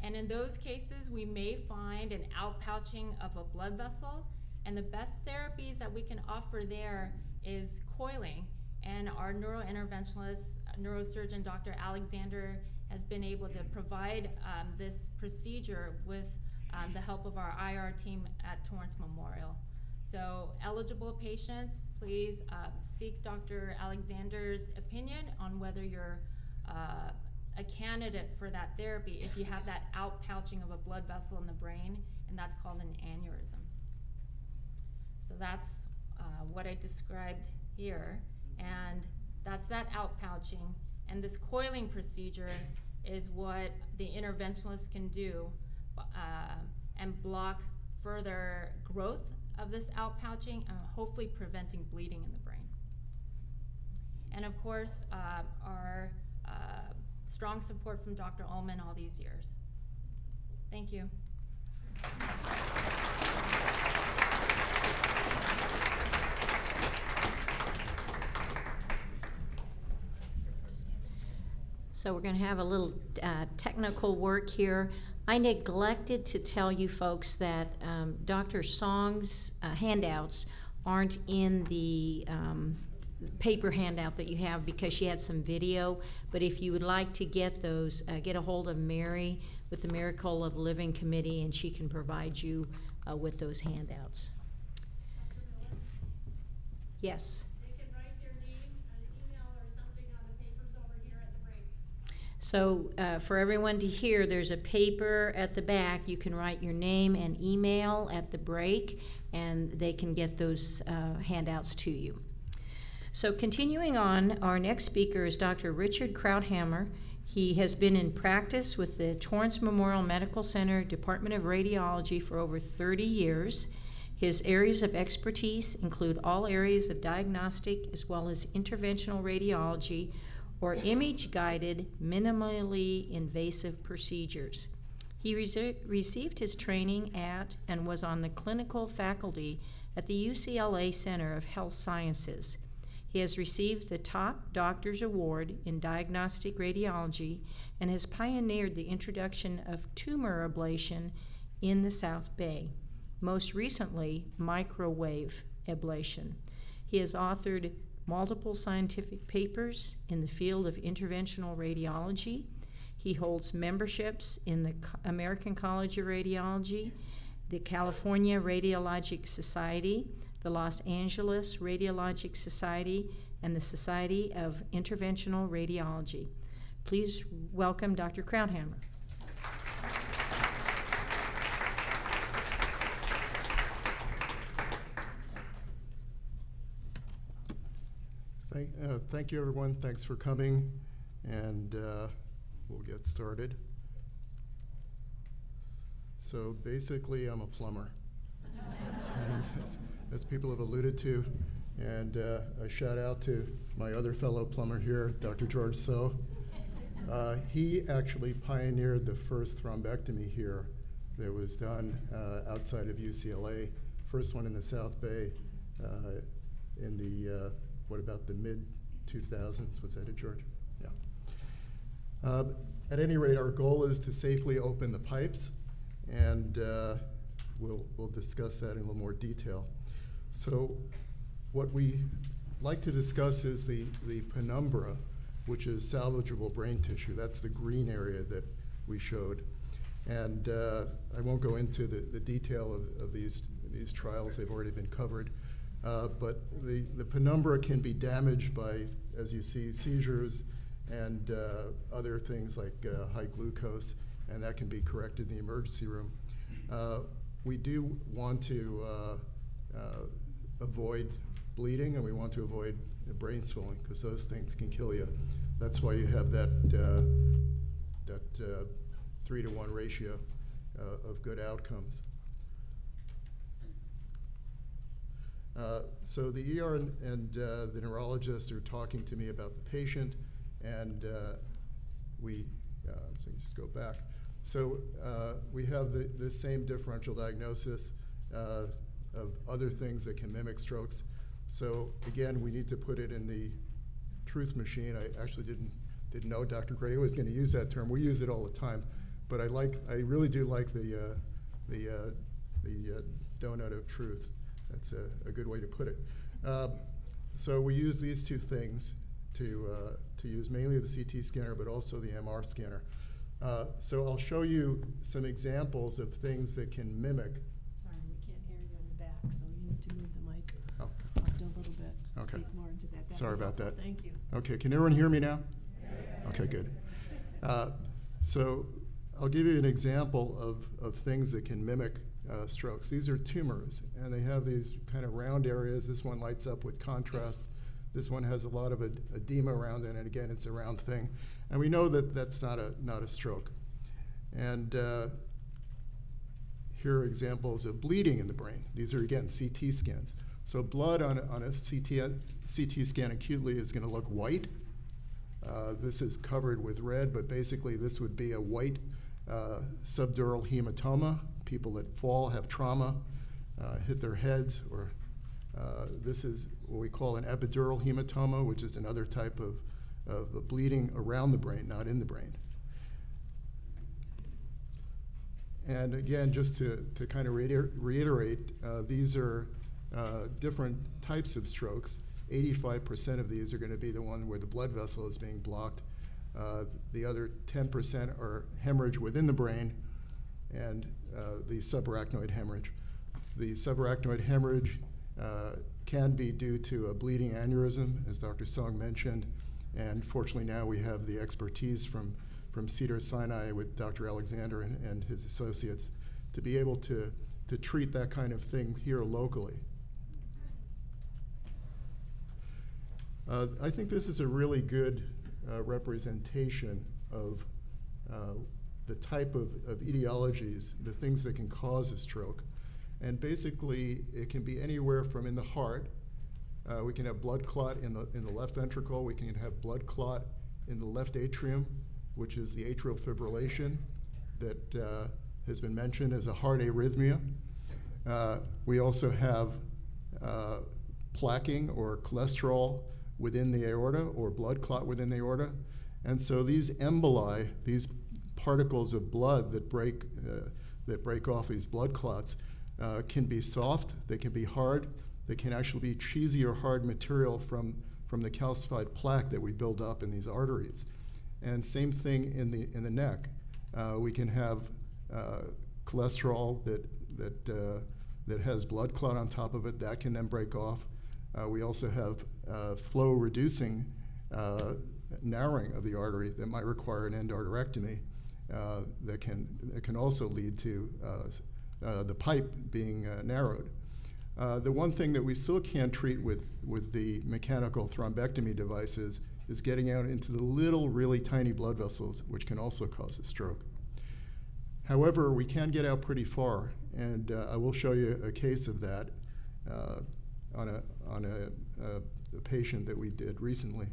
And in those cases, we may find an outpouching of a blood vessel, and the best therapies that we can offer there is coiling. And our neurointerventionalist, neurosurgeon, Dr. Alexander, has been able to provide this procedure with the help of our IR team at Torrance Memorial. So eligible patients, please seek Dr. Alexander's opinion on whether you're a candidate for that therapy if you have that outpouching of a blood vessel in the brain, and that's called an aneurysm. So that's what I described here, and that's that outpouching. And this coiling procedure is what the interventionalists can do and block further growth of this outpouching, hopefully preventing bleeding in the brain. And of course, our strong support from Dr. Ullman all these years. Thank you. So we're going to have a little technical work here. I neglected to tell you folks that Dr. Song's handouts aren't in the paper handout that you have because she had some video, but if you would like to get those, get a hold of Mary with the Miracle of Living Committee, and she can provide you with those handouts. Yes? They can write their name, an email or something on the papers over here at the break. So for everyone to hear, there's a paper at the back. You can write your name and email at the break, and they can get those handouts to you. So continuing on, our next speaker is Dr. Richard Krauthammer. He has been in practice with the Torrance Memorial Medical Center Department of Radiology for over 30 years. His areas of expertise include all areas of diagnostic as well as interventional radiology or image-guided, minimally invasive procedures. He received his training at and was on the clinical faculty at the UCLA Center of Health Sciences. He has received the Top Doctor's Award in Diagnostic Radiology and has pioneered the introduction of tumor ablation in the South Bay, most recently microwave ablation. He has authored multiple scientific papers in the field of interventional radiology. He holds memberships in the American College of Radiology, the California Radiologic Society, the Los Angeles Radiologic Society, and the Society of Interventional Radiology. Please welcome Dr. Krauthammer. Thank you, everyone. Thanks for coming, and we'll get started. So basically, I'm a plumber. And as people have alluded to, and a shout out to my other fellow plumber here, Dr. George So. He actually pioneered the first thrombectomy here that was done outside of UCLA. First one in the South Bay in the, what about the mid-2000s? Was that it, George? Yeah. At any rate, our goal is to safely open the pipes, and we'll discuss that in a little more detail. So what we like to discuss is the penumbra, which is salvageable brain tissue. That's the green area that we showed. And I won't go into the detail of these trials. They've already been covered. But the penumbra can be damaged by, as you see, seizures and other things like high glucose, and that can be corrected in the emergency room. We do want to avoid bleeding, and we want to avoid brain swelling, because those things can kill you. That's why you have that 3-to-1 ratio of good outcomes. So the ER and the neurologist are talking to me about the patient, and so just go back. So we have the same differential diagnosis of other things that can mimic strokes. So again, we need to put it in the truth machine. I actually didn't know Dr. Gray was going to use that term. We use it all the time, but I really do like the donut of truth. That's a good way to put it. So we use these two things to use mainly the CT scanner, but also the MR scanner. So I'll show you some examples of things that can mimic. Sorry, we can't hear you in the back, so you need to move the mic Oh, up a little bit. Okay. Speak more into that. Sorry about that. Thank you. Okay, can everyone hear me now? Okay, good. So I'll give you an example of things that can mimic strokes. These are tumors, and they have these kind of round areas. This one lights up with contrast. This one has a lot of edema around it, and again, it's a round thing. And we know that that's not a stroke. And here are examples of bleeding in the brain. These are, again, CT scans. So blood on a CT scan acutely is going to look white. This is covered with red, but basically this would be a white subdural hematoma. People that fall, have trauma, hit their heads, or this is what we call an epidural hematoma, which is another type of bleeding around the brain, not in the brain. And again, just to kind of reiterate, these are different types of strokes. 85% of these are going to be the one where the blood vessel is being blocked. The other 10% are hemorrhage within the brain, and the subarachnoid hemorrhage. The subarachnoid hemorrhage can be due to a bleeding aneurysm, as Dr. Song mentioned, and fortunately now we have the expertise from Cedars-Sinai with Dr. Alexander and his associates to be able to treat that kind of thing here locally. I think this is a really good representation of the type of etiologies, the things that can cause a stroke. And basically, it can be anywhere from in the heart. We can have blood clot in the left ventricle. We can have blood clot in the left atrium, which is the atrial fibrillation that has been mentioned as a heart arrhythmia. We also have plaquing or cholesterol within the aorta or blood clot within the aorta. And so these emboli, these particles of blood that break off these blood clots can be soft, they can be hard, they can actually be cheesy or hard material from the calcified plaque that we build up in these arteries. And same thing in the neck. We can have cholesterol that has blood clot on top of it, that can then break off. We also have flow reducing narrowing of the artery that might require an endarterectomy that can also lead to the pipe being narrowed. The one thing that we still can't treat with the mechanical thrombectomy devices is getting out into the little, really tiny blood vessels, which can also cause a stroke. However, we can get out pretty far, and I will show you a case of that on a patient that we did recently.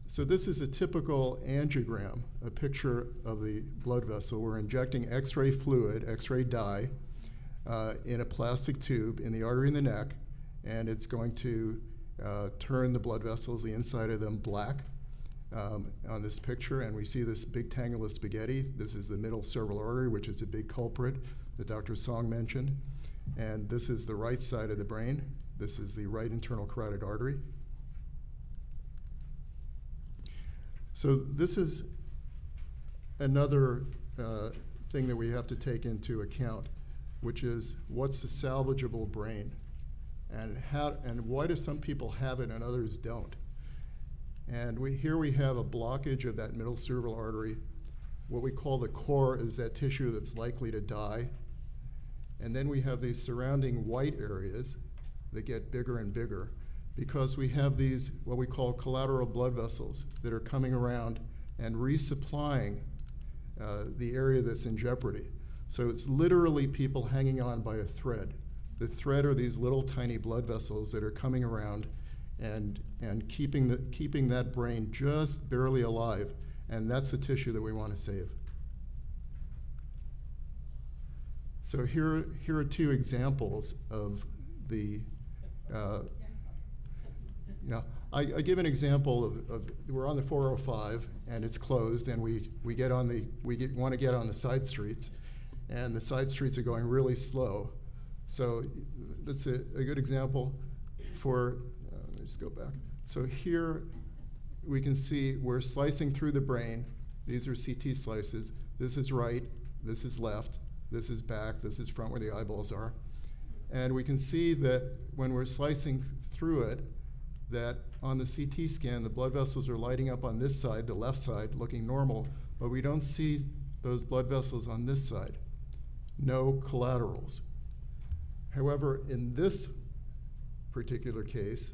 So this is a typical angiogram, a picture of the blood vessel. We're injecting X-ray fluid, X-ray dye, in a plastic tube in the artery in the neck, and it's going to turn the blood vessels, the inside of them, black on this picture. And we see this big tangle of spaghetti. This is the middle cerebral artery, which is a big culprit that Dr. Song mentioned. And this is the right side of the brain. This is the right internal carotid artery. So this is another thing that we have to take into account, which is what's the salvageable brain? and why do some people have it and others don't? And here we have a blockage of that middle cerebral artery. What we call the core is that tissue that's likely to die. And then we have these surrounding white areas that get bigger and bigger because we have these, what we call collateral blood vessels that are coming around and resupplying the area that's in jeopardy. So it's literally people hanging on by a thread. The thread are these little tiny blood vessels that are coming around and keeping that brain just barely alive, and that's the tissue that we want to save. So here are two examples of the, I give an example of we're on the 405 and it's closed, and we want to get on the side streets, and the side streets are going really slow. So that's a good example for, let me just go back. So here we can see we're slicing through the brain. These are CT slices. This is right, this is left, this is back, this is front where the eyeballs are. And we can see that when we're slicing through it, that on the CT scan, the blood vessels are lighting up on this side, the left side, looking normal, but we don't see those blood vessels on this side. No collaterals. However, in this particular case,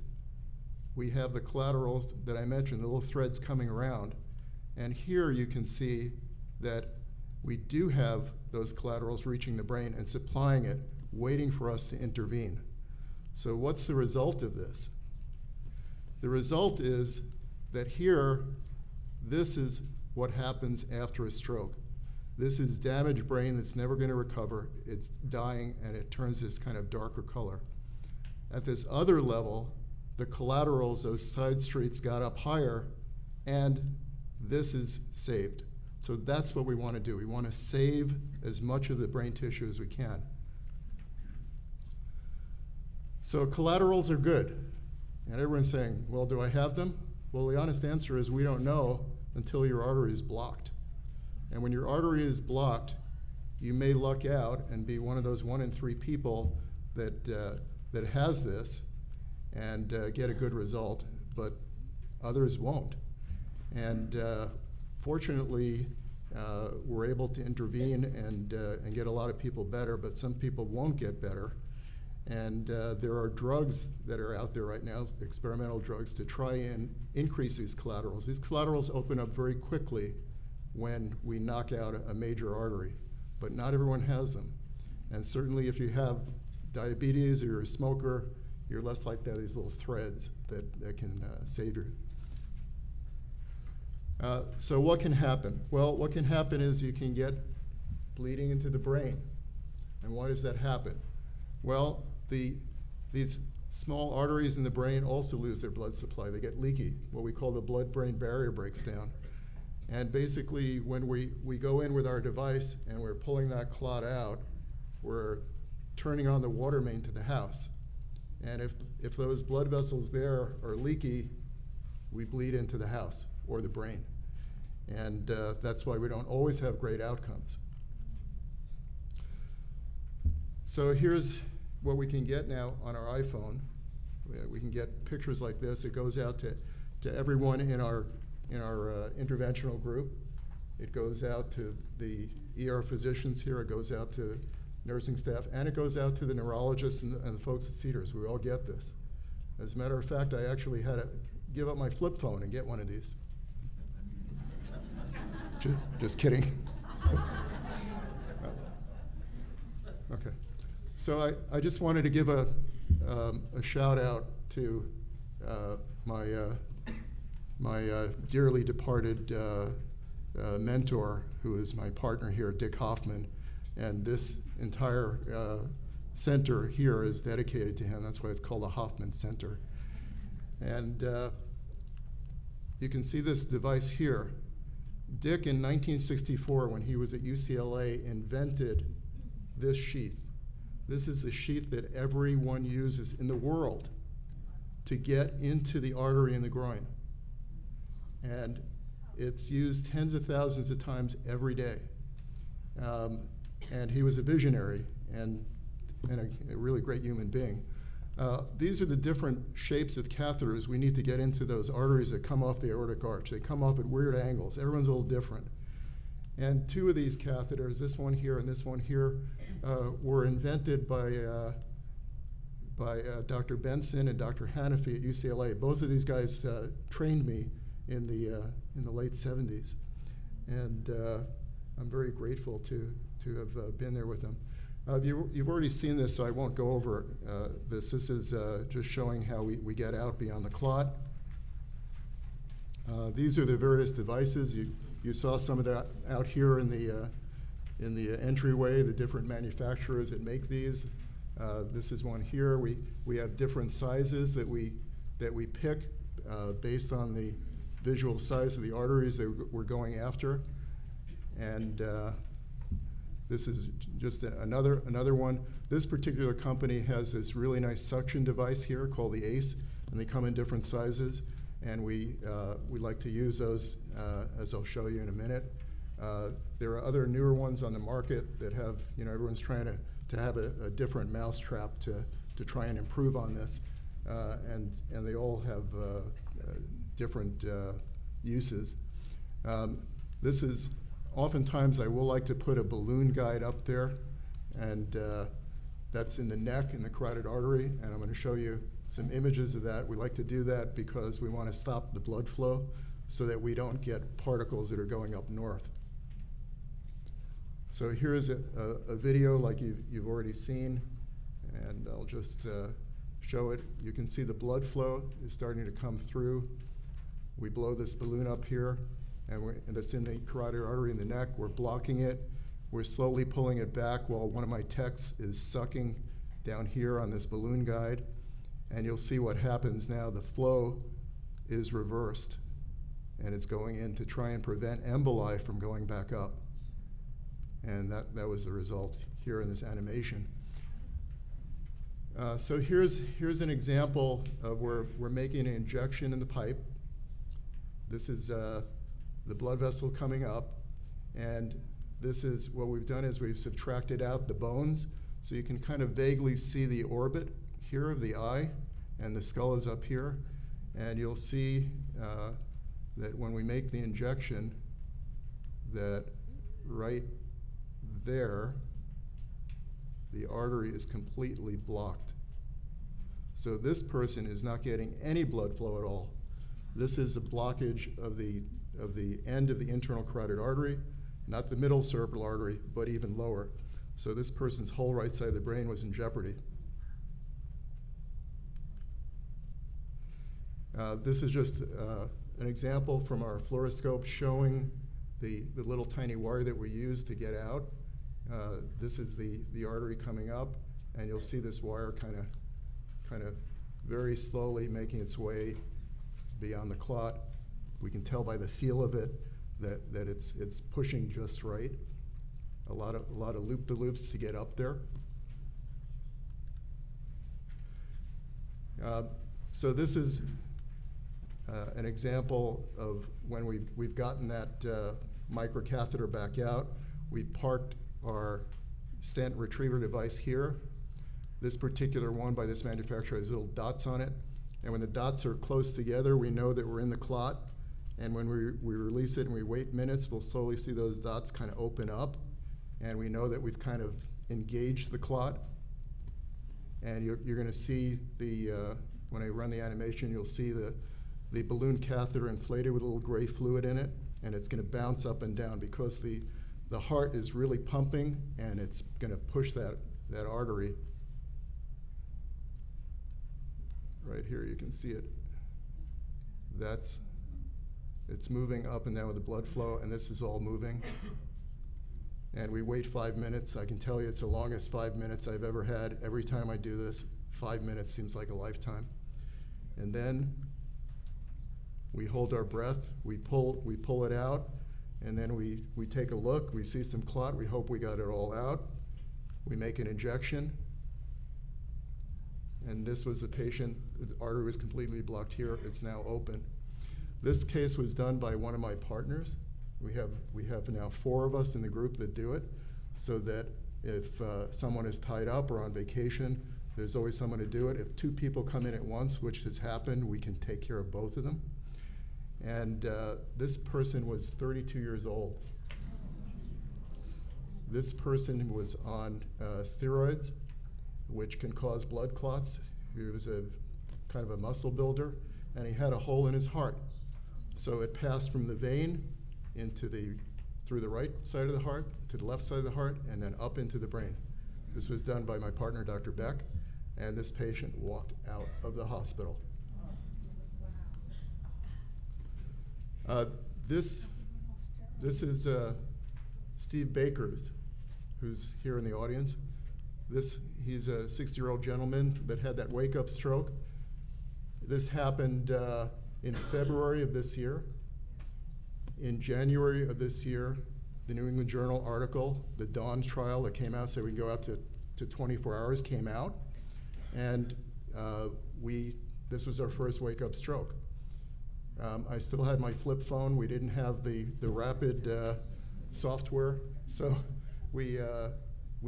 we have the collaterals that I mentioned, the little threads coming around. And here you can see that we do have those collaterals reaching the brain and supplying it, waiting for us to intervene. So what's the result of this? The result is that here, this is what happens after a stroke. This is damaged brain that's never going to recover. It's dying, and it turns this kind of darker color. At this other level, the collaterals, those side streets, got up higher, and this is saved. So that's what we want to do. We want to save as much of the brain tissue as we can. So collaterals are good. And everyone's saying, well, do I have them? Well, the honest answer is we don't know until your artery is blocked. And when your artery is blocked, you may luck out and be one of those 1 in 3 people that has this and get a good result, but others won't. And fortunately, we're able to intervene and get a lot of people better, but some people won't get better. And there are drugs that are out there right now, experimental drugs, to try and increase these collaterals. These collaterals open up very quickly when we knock out a major artery, but not everyone has them. And certainly if you have diabetes or you're a smoker, you're less likely to have these little threads that can save you. So what can happen? Well, what can happen is you can get bleeding into the brain. And why does that happen? Well, these small arteries in the brain also lose their blood supply. They get leaky. What we call the blood-brain barrier breaks down. And basically, when we go in with our device and we're pulling that clot out, we're turning on the water main to the house. And if those blood vessels there are leaky, we bleed into the house or the brain. And that's why we don't always have great outcomes. So here's what we can get now on our iPhone. We can get pictures like this. It goes out to everyone in our interventional group. It goes out to the ER physicians here. It goes out to nursing staff, and it goes out to the neurologists and the folks at Cedars. We all get this. As a matter of fact, I actually had to give up my flip phone and get one of these. Just kidding. Okay. So I just wanted to give a shout out to my dearly departed mentor, who is my partner here, Dick Hoffman, and this entire center here is dedicated to him. That's why it's called the Hoffman Center. And you can see this device here. Dick, in 1964, when he was at UCLA, invented this sheath. This is the sheath that everyone uses in the world to get into the artery in the groin. And it's used tens of thousands of times every day. And he was a visionary and a really great human being. These are the different shapes of catheters we need to get into those arteries that come off the aortic arch. They come off at weird angles. Everyone's a little different. And two of these catheters, this one here and this one here, were invented by Dr. Benson and Dr. Hanafi at UCLA. Both of these guys trained me in the late 70s. And I'm very grateful to have been there with them. You've already seen this, so I won't go over this. This is just showing how we get out beyond the clot. These are the various devices. You saw some of that out here in the entryway, the different manufacturers that make these. This is one here. We have different sizes that we pick based on the visual size of the arteries that we're going after. And this is just another one. This particular company has this really nice suction device here called the ACE, and they come in different sizes. And we like to use those, as I'll show you in a minute. There are other newer ones on the market that have, everyone's trying to have a different mousetrap to try and improve on this. And they all have different uses. This is, oftentimes I will like to put a balloon guide up there, and that's in the neck, in the carotid artery, and I'm going to show you some images of that. We like to do that because we want to stop the blood flow so that we don't get particles that are going up north. So here's a video like you've already seen, and I'll just show it. You can see the blood flow is starting to come through. We blow this balloon up here, and it's in the carotid artery in the neck. We're blocking it. We're slowly pulling it back while one of my techs is sucking down here on this balloon guide. And you'll see what happens now. The flow is reversed, and it's going in to try and prevent emboli from going back up. And that was the result here in this animation. So here's an example of where we're making an injection in the pipe. This is the blood vessel coming up, and this is what we've done is we've subtracted out the bones, so you can kind of vaguely see the orbit here of the eye, and the skull is up here, and you'll see that when we make the injection, that right there, the artery is completely blocked. So this person is not getting any blood flow at all. This is a blockage of the end of the internal carotid artery, not the middle cerebral artery, but even lower. So this person's whole right side of the brain was in jeopardy. This is just an example from our fluoroscope showing the little tiny wire that we use to get out. This is the artery coming up, and you'll see this wire kind of very slowly making its way beyond the clot. We can tell by the feel of it that it's pushing just right. A lot of loop-de-loops to get up there. So this is an example of when we've gotten that microcatheter back out. We parked our stent retriever device here. This particular one by this manufacturer has little dots on it. And when the dots are close together, we know that we're in the clot. And when we release it and we wait minutes, we'll slowly see those dots kind of open up. And we know that we've kind of engaged the clot. And you're going to see when I run the animation, you'll see the balloon catheter inflated with a little gray fluid in it. And it's going to bounce up and down because the heart is really pumping, and it's going to push that artery. Right here, you can see it. It's moving up and down with the blood flow, and this is all moving. And we wait 5 minutes. I can tell you it's the longest 5 minutes I've ever had. Every time I do this, 5 minutes seems like a lifetime. And then we hold our breath, we pull it out, and then we take a look, we see some clot, we hope we got it all out. We make an injection. And this was the patient, the artery was completely blocked here, it's now open. This case was done by one of my partners. We have now 4 of us in the group that do it, so that if someone is tied up or on vacation, There's always someone to do it. If 2 people come in at once, which has happened, we can take care of both of them. And this person was 32 years old. This person was on steroids, which can cause blood clots. He was a kind of a muscle builder, and he had a hole in his heart. So it passed from the vein through the right side of the heart to the left side of the heart, and then up into the brain. This was done by my partner, Dr. Beck, and this patient walked out of the hospital. This is Steve Bakers, who's here in the audience. He's a 60-year-old gentleman that had that wake-up stroke. This happened in February of this year. In January of this year, the New England Journal article, the Dawn trial that came out, said we can go out to 24 hours, came out. And this was our first wake-up stroke. I still had my flip phone. We didn't have the rapid software, so we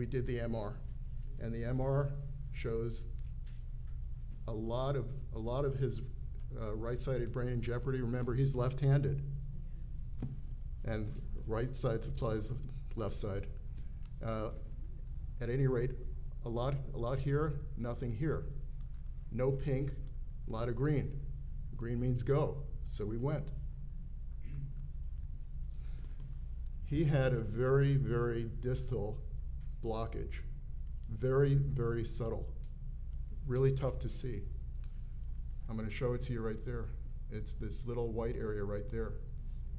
did the MR, and the MR shows a lot of his right-sided brain in jeopardy. Remember, he's left-handed, and right side supplies left side. At any rate, a lot here, nothing here. No pink, a lot of green. Green means go, so we went. He had a very, very distal blockage, very, very subtle, really tough to see. I'm going to show it to you right there. It's this little white area right there.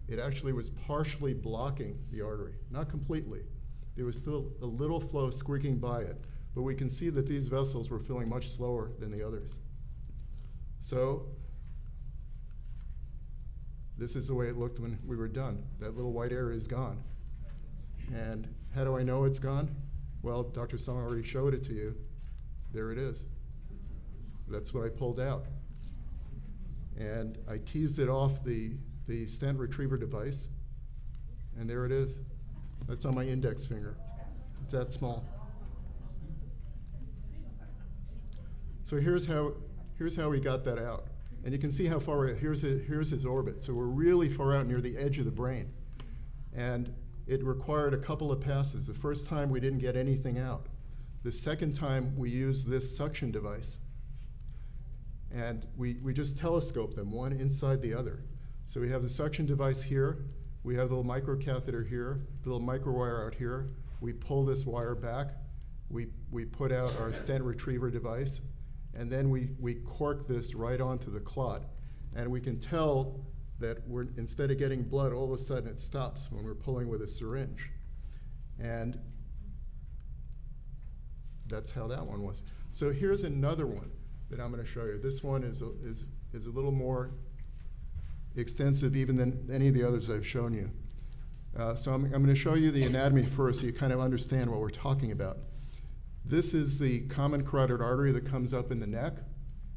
It actually was partially blocking the artery, not completely. There was still a little flow squeaking by it, but we can see that these vessels were filling much slower than the others. So this is the way it looked when we were done. That little white area is gone. And how do I know it's gone? Well, Dr. Song already showed it to you. There it is. That's what I pulled out. And I teased it off the stent retriever device, and there it is. That's on my index finger. It's that small. So here's how we got that out. And you can see how far, here's his orbit. So we're really far out near the edge of the brain. And it required a couple of passes. The first time we didn't get anything out. The second time we used this suction device. And we just telescope them, one inside the other. So we have the suction device here. We have the little microcatheter here, the little microwire out here. We pull this wire back. We put out our stent retriever device. And then we cork this right onto the clot. And we can tell that instead of getting blood, all of a sudden it stops when we're pulling with a syringe. And that's how that one was. So here's another one that I'm going to show you. This one is a little more extensive even than any of the others I've shown you. So I'm going to show you the anatomy first so you kind of understand what we're talking about. This is the common carotid artery that comes up in the neck,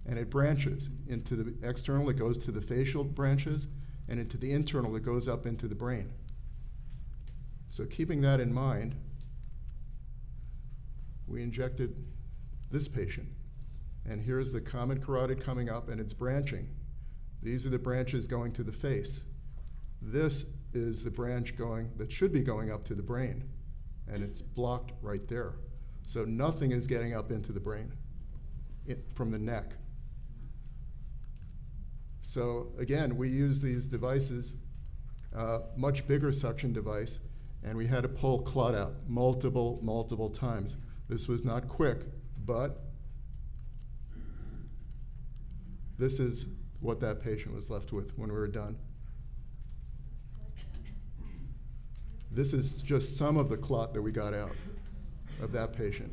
and it branches into the external, it goes to the facial branches, and into the internal, it goes up into the brain. So keeping that in mind, we injected this patient. And here's the common carotid coming up, and it's branching. These are the branches going to the face. This is the branch that should be going up to the brain, and it's blocked right there. So nothing is getting up into the brain from the neck. So again, we use these devices, much bigger suction device, and we had to pull clot out multiple times. This was not quick, but this is what that patient was left with when we were done. This is just some of the clot that we got out of that patient.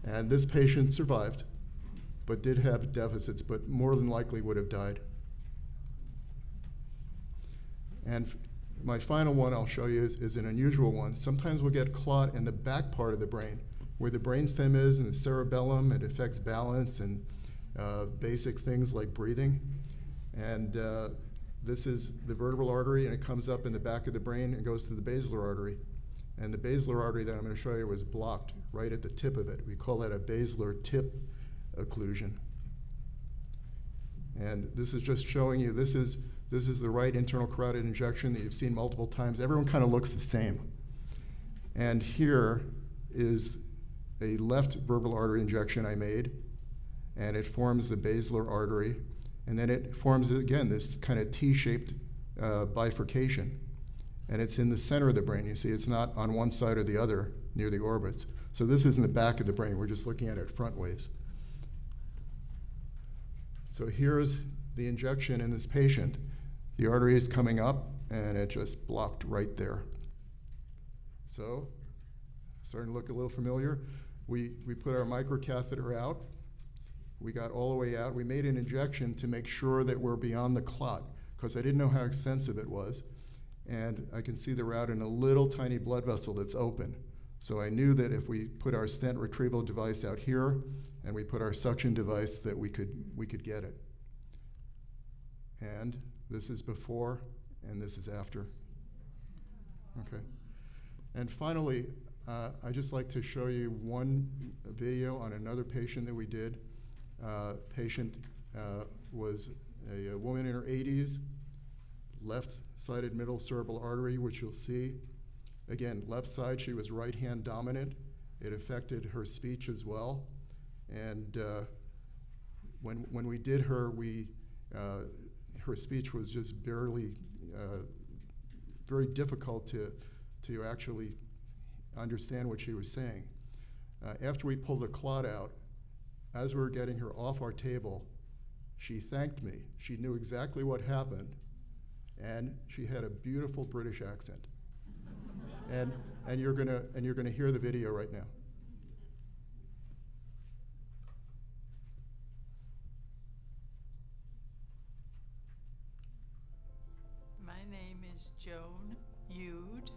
And this patient survived, but did have deficits, but more than likely would have died. And my final one I'll show you is an unusual one. Sometimes we'll get clot in the back part of the brain, where the brainstem is and the cerebellum. It affects balance and basic things like breathing. And this is the vertebral artery, and it comes up in the back of the brain and goes to the basilar artery. And the basilar artery that I'm going to show you was blocked right at the tip of it. We call that a basilar tip occlusion. And this is just showing you, this is the right internal carotid injection that you've seen multiple times. Everyone kind of looks the same. And here is a left verbal artery injection I made, and it forms the basilar artery, and then it forms, again, this kind of T-shaped bifurcation. And it's in the center of the brain. You see, it's not on one side or the other near the orbits. So this is in the back of the brain. We're just looking at it front ways. So here's the injection in this patient. The artery is coming up, and it just blocked right there. So, starting to look a little familiar. We put our microcatheter out. We got all the way out. We made an injection to make sure that we're beyond the clot, because I didn't know how extensive it was. And I can see the route in a little tiny blood vessel that's open. So I knew that if we put our stent retrieval device out here and we put our suction device, that we could get it. And this is before and this is after. Okay. And finally, I'd just like to show you one video on another patient that we did. Patient was a woman in her 80s, left-sided middle cerebral artery, which you'll see. Again, left side, she was right-hand dominant. It affected her speech as well. And when we did her, her speech was just barely, very difficult to actually understand what she was saying. After we pulled the clot out, as we were getting her off our table, she thanked me. She knew exactly what happened, and she had a beautiful British accent. And you're gonna hear the video right now. My name is Joan Eude.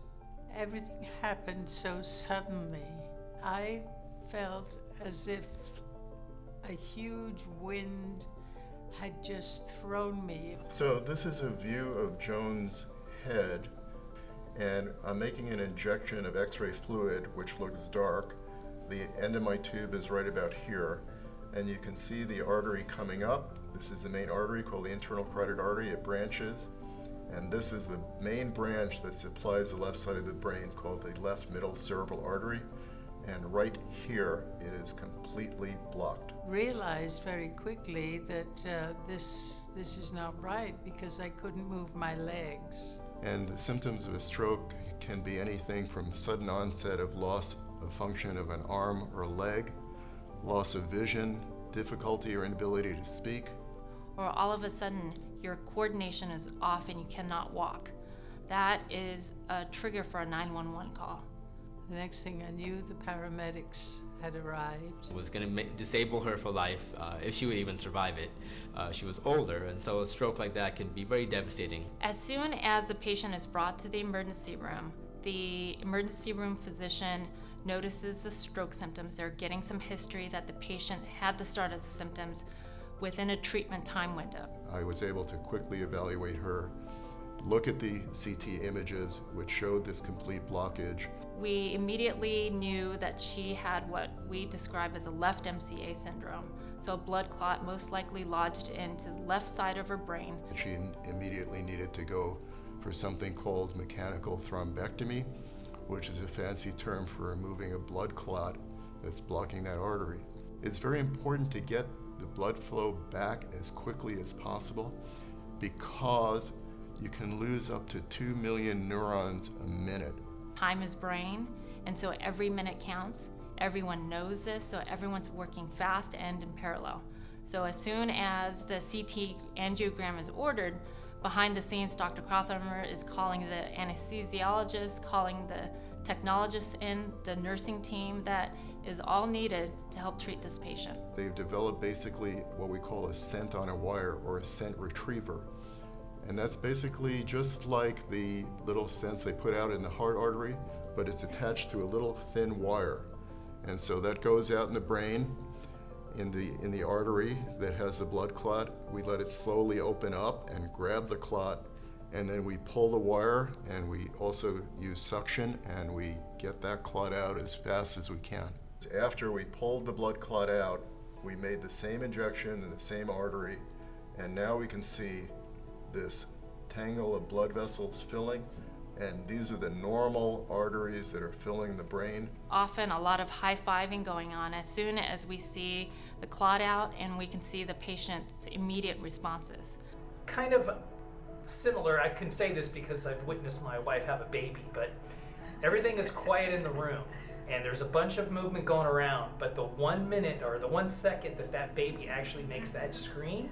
Everything happened so suddenly. I felt as if a huge wind had just thrown me. So this is a view of Joan's head, and I'm making an injection of X-ray fluid, which looks dark. The end of my tube is right about here, and you can see the artery coming up. This is the main artery called the internal carotid artery. It branches, and this is the main branch that supplies the left side of the brain, called the left middle cerebral artery. And right here, it is completely blocked. Realized very quickly that this is not right, because I couldn't move my legs. And the symptoms of a stroke can be anything from sudden onset of loss of function of an arm or leg, loss of vision, difficulty or inability to speak. Or all of a sudden, your coordination is off and you cannot walk. That is a trigger for a 911 call. The next thing I knew, the paramedics had arrived. It was going to disable her for life if she would even survive it. She was older, and so a stroke like that can be very devastating. As soon as a patient is brought to the emergency room physician notices the stroke symptoms. They're getting some history that the patient had the start of the symptoms within a treatment time window. I was able to quickly evaluate her, look at the CT images, which showed this complete blockage. We immediately knew that she had what we describe as a left MCA syndrome, so a blood clot most likely lodged into the left side of her brain. She immediately needed to go for something called mechanical thrombectomy, which is a fancy term for removing a blood clot that's blocking that artery. It's very important to get the blood flow back as quickly as possible, because you can lose up to 2 million neurons a minute. Time is brain, and so every minute counts. Everyone knows this, so everyone's working fast and in parallel. So as soon as the CT angiogram is ordered, behind the scenes, Dr. Crothomer is calling the anesthesiologist, calling the technologists in, the nursing team that is all needed to help treat this patient. They've developed basically what we call a stent on a wire, or a stent retriever. And that's basically just like the little stents they put out in the heart artery, but it's attached to a little thin wire. And so that goes out in the brain, in the artery that has the blood clot. We let it slowly open up and grab the clot, and then we pull the wire, and we also use suction, and we get that clot out as fast as we can. After we pulled the blood clot out, We made the same injection in the same artery, and now we can see this tangle of blood vessels filling, and these are the normal arteries that are filling the brain. Often a lot of high-fiving going on as soon as we see the clot out and we can see the patient's immediate responses. Kind of similar, I can say this because I've witnessed my wife have a baby, but everything is quiet in the room and there's a bunch of movement going around, but the 1 minute or the 1 second that that baby actually makes that scream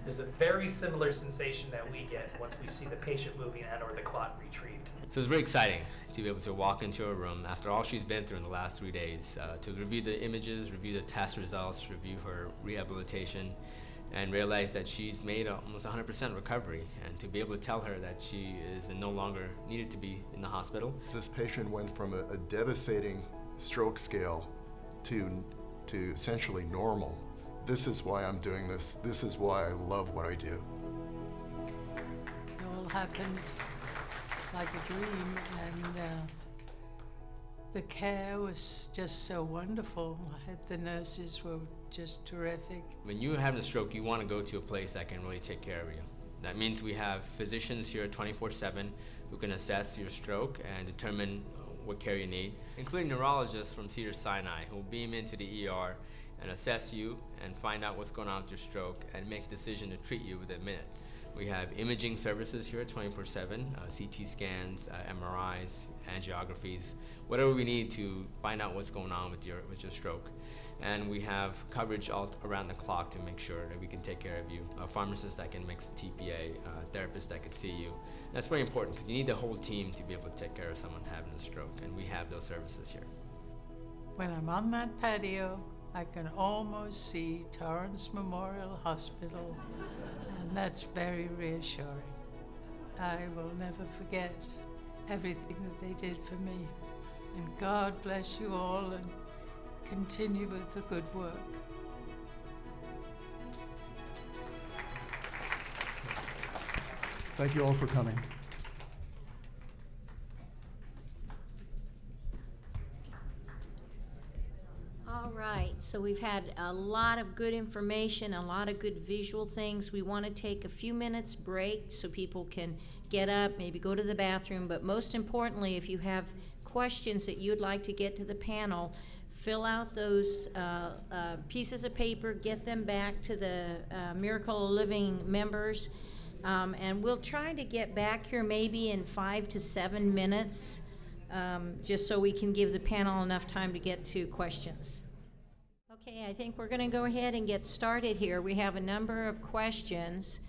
is a very similar sensation that we get once we see the patient moving and or the clot retrieved. So it's very exciting to be able to walk into a room after all she's been through in the last 3 days, to review the images, review the test results, review her rehabilitation, and realize that she's made almost 100% recovery, and to be able to tell her that she is no longer needed to be in the hospital. This patient went from a devastating stroke scale to essentially normal. This is why I'm doing this. This is why I love what I do. It all happened like a dream, and the care was just so wonderful. The nurses were just terrific. When you're having a stroke, you want to go to a place that can really take care of you. That means we have physicians here 24/7 who can assess your stroke and determine what care you need, including neurologists from Cedars-Sinai who will beam into the ER and assess you and find out what's going on with your stroke and make a decision to treat you within minutes. We have imaging services here 24/7, CT scans, MRIs, angiographies, whatever we need to find out what's going on with your stroke. And we have coverage all around the clock to make sure that we can take care of you. A pharmacist that can mix the TPA, a therapist that can see you. That's very important because you need the whole team to be able to take care of someone having a stroke, and we have those services here. When I'm on that patio, I can almost see Torrance Memorial Hospital, and that's very reassuring. I will never forget everything that they did for me. And God bless you all, and continue with the good work. Thank you all for coming. All right, so we've had a lot of good information, a lot of good visual things. We want to take a few minutes break so people can get up, maybe go to the bathroom, but most importantly, if you have questions that you'd like to get to the panel, fill out those pieces of paper, get them back to the Miracle of Living members, and we'll try to get back here maybe in 5 to 7 minutes, just so we can give the panel enough time to get to questions. Okay, I think we're going to go ahead and get started here. We have a number of questions.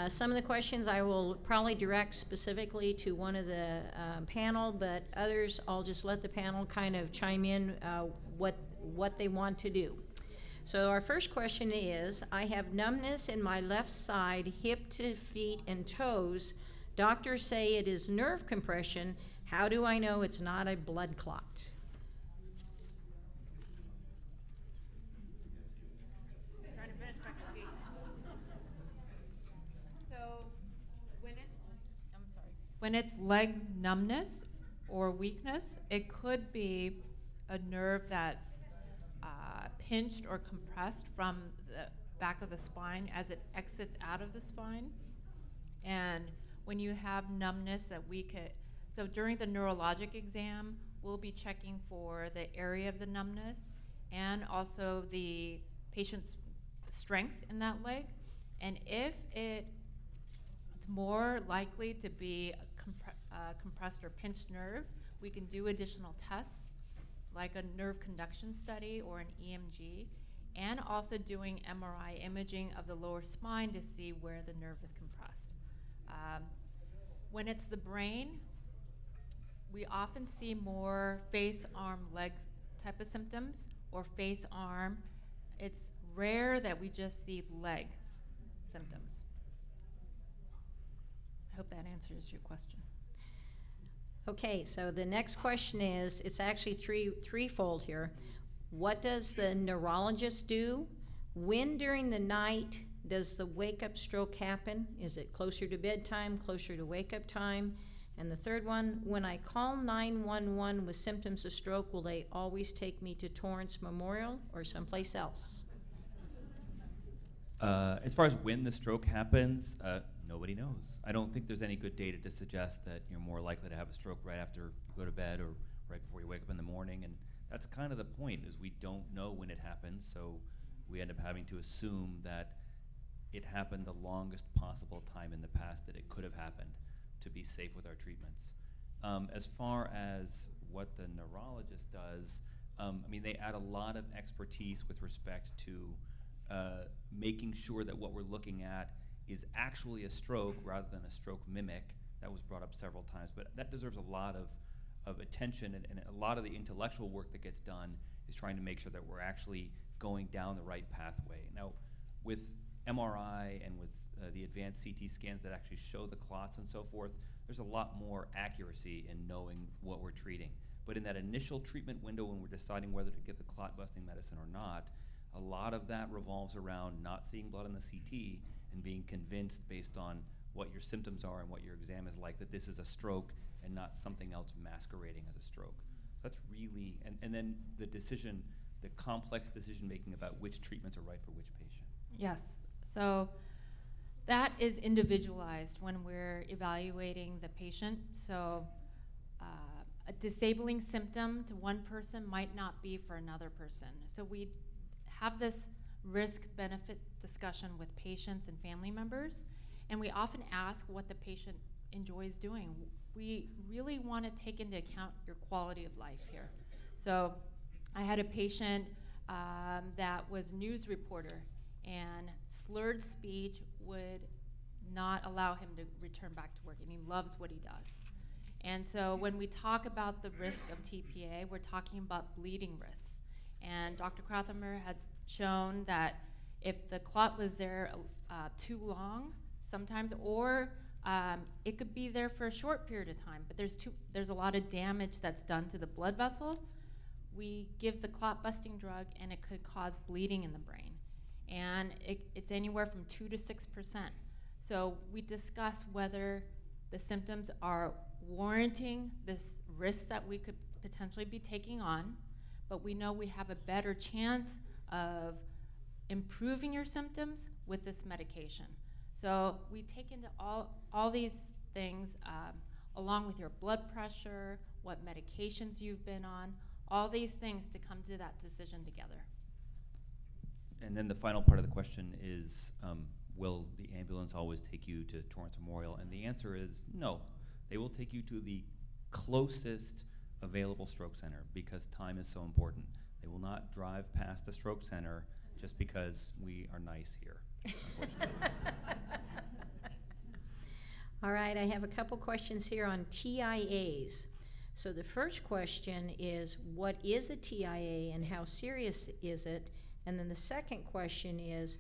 Some of the questions I will probably direct specifically to one of the panel, but others I'll just let the panel kind of chime in what they want to do. So our first question is, I have numbness in my left side, hip to feet and toes. Doctors say it is nerve compression. How do I know it's not a blood clot? When it's leg numbness or weakness, it could be a nerve that's pinched or compressed from the back of the spine as it exits out of the spine. And when you have numbness that so during the neurologic exam, we'll be checking for the area of the numbness and also the patient's strength in that leg. And if it's more likely to be a compressed or pinched nerve, we can do additional tests like a nerve conduction study or an EMG, and also doing MRI imaging of the lower spine to see where the nerve is compressed. When it's the brain, we often see more face, arm, legs type of symptoms, or face, arm. It's rare that we just see leg symptoms. I hope that answers your question. Okay, so the next question is, it's actually threefold here. What does the neurologist do? When during the night does the wake-up stroke happen? Is it closer to bedtime, closer to wake-up time? And the third one, when I call 911 with symptoms of stroke, will they always take me to Torrance Memorial or someplace else? As far as when the stroke happens, nobody knows. I don't think there's any good data to suggest that you're more likely to have a stroke right after you go to bed or right before you wake up in the morning. And that's kind of the point, is we don't know when it happens, so we end up having to assume that it happened the longest possible time in the past that it could have happened to be safe with our treatments. As far as what the neurologist does, I mean, they add a lot of expertise with respect to making sure that what we're looking at is actually a stroke rather than a stroke mimic. That was brought up several times, but that deserves a lot of attention, and a lot of the intellectual work that gets done is trying to make sure that we're actually going down the right pathway. Now, with MRI and with the advanced CT scans that actually show the clots and so forth, there's a lot more accuracy in knowing what we're treating. But in that initial treatment window when we're deciding whether to give the clot busting medicine or not, a lot of that revolves around not seeing blood on the CT and being convinced based on what your symptoms are and what your exam is like that this is a stroke and not something else masquerading as a stroke. That's really, and then the decision, the complex decision making about which treatments are right for which patient. Yes. So that is individualized when we're evaluating the patient. So a disabling symptom to one person might not be for another person. So we have this risk-benefit discussion with patients and family members, and we often ask what the patient enjoys doing. We really want to take into account your quality of life here. So I had a patient that was a news reporter, and slurred speech would not allow him to return back to work, and he loves what he does. And so when we talk about the risk of TPA, we're talking about bleeding risks. And Dr. Krothamer had shown that if the clot was there too long sometimes, or it could be there for a short period of time, but there's a lot of damage that's done to the blood vessel, we give the clot busting drug and it could cause bleeding in the brain. And it's anywhere from 2 to 6%. So we discuss whether the symptoms are warranting this risk that we could potentially be taking on, but we know we have a better chance of improving your symptoms with this medication. So we take into all these things, along with your blood pressure, what medications you've been on, all these things to come to that decision together. And then the final part of the question is, will the ambulance always take you to Torrance Memorial? And the answer is no. They will take you to the closest available stroke center because time is so important. They will not drive past a stroke center just because we are nice here, unfortunately. All right, I have a couple questions here on TIAs. So the first question is, what is a TIA and how serious is it? And then the second question is,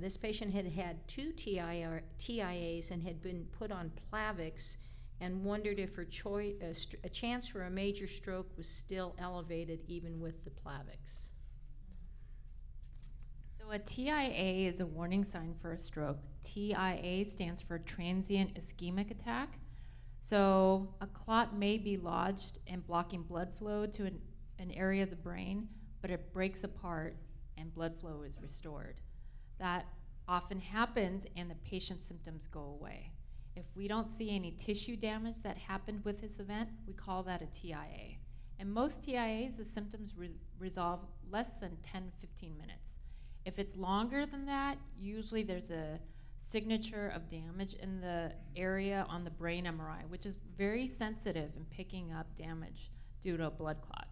this patient had had 2 TIAs and had been put on Plavix and wondered if her a chance for a major stroke was still elevated even with the Plavix. So a TIA is a warning sign for a stroke. TIA stands for transient ischemic attack. So a clot may be lodged and blocking blood flow to an area of the brain, but it breaks apart and blood flow is restored. That often happens and the patient's symptoms go away. If we don't see any tissue damage that happened with this event, we call that a TIA. And most TIAs, the symptoms resolve less than 10-15 minutes. If it's longer than that, usually there's a signature of damage in the area on the brain MRI, which is very sensitive in picking up damage due to a blood clot.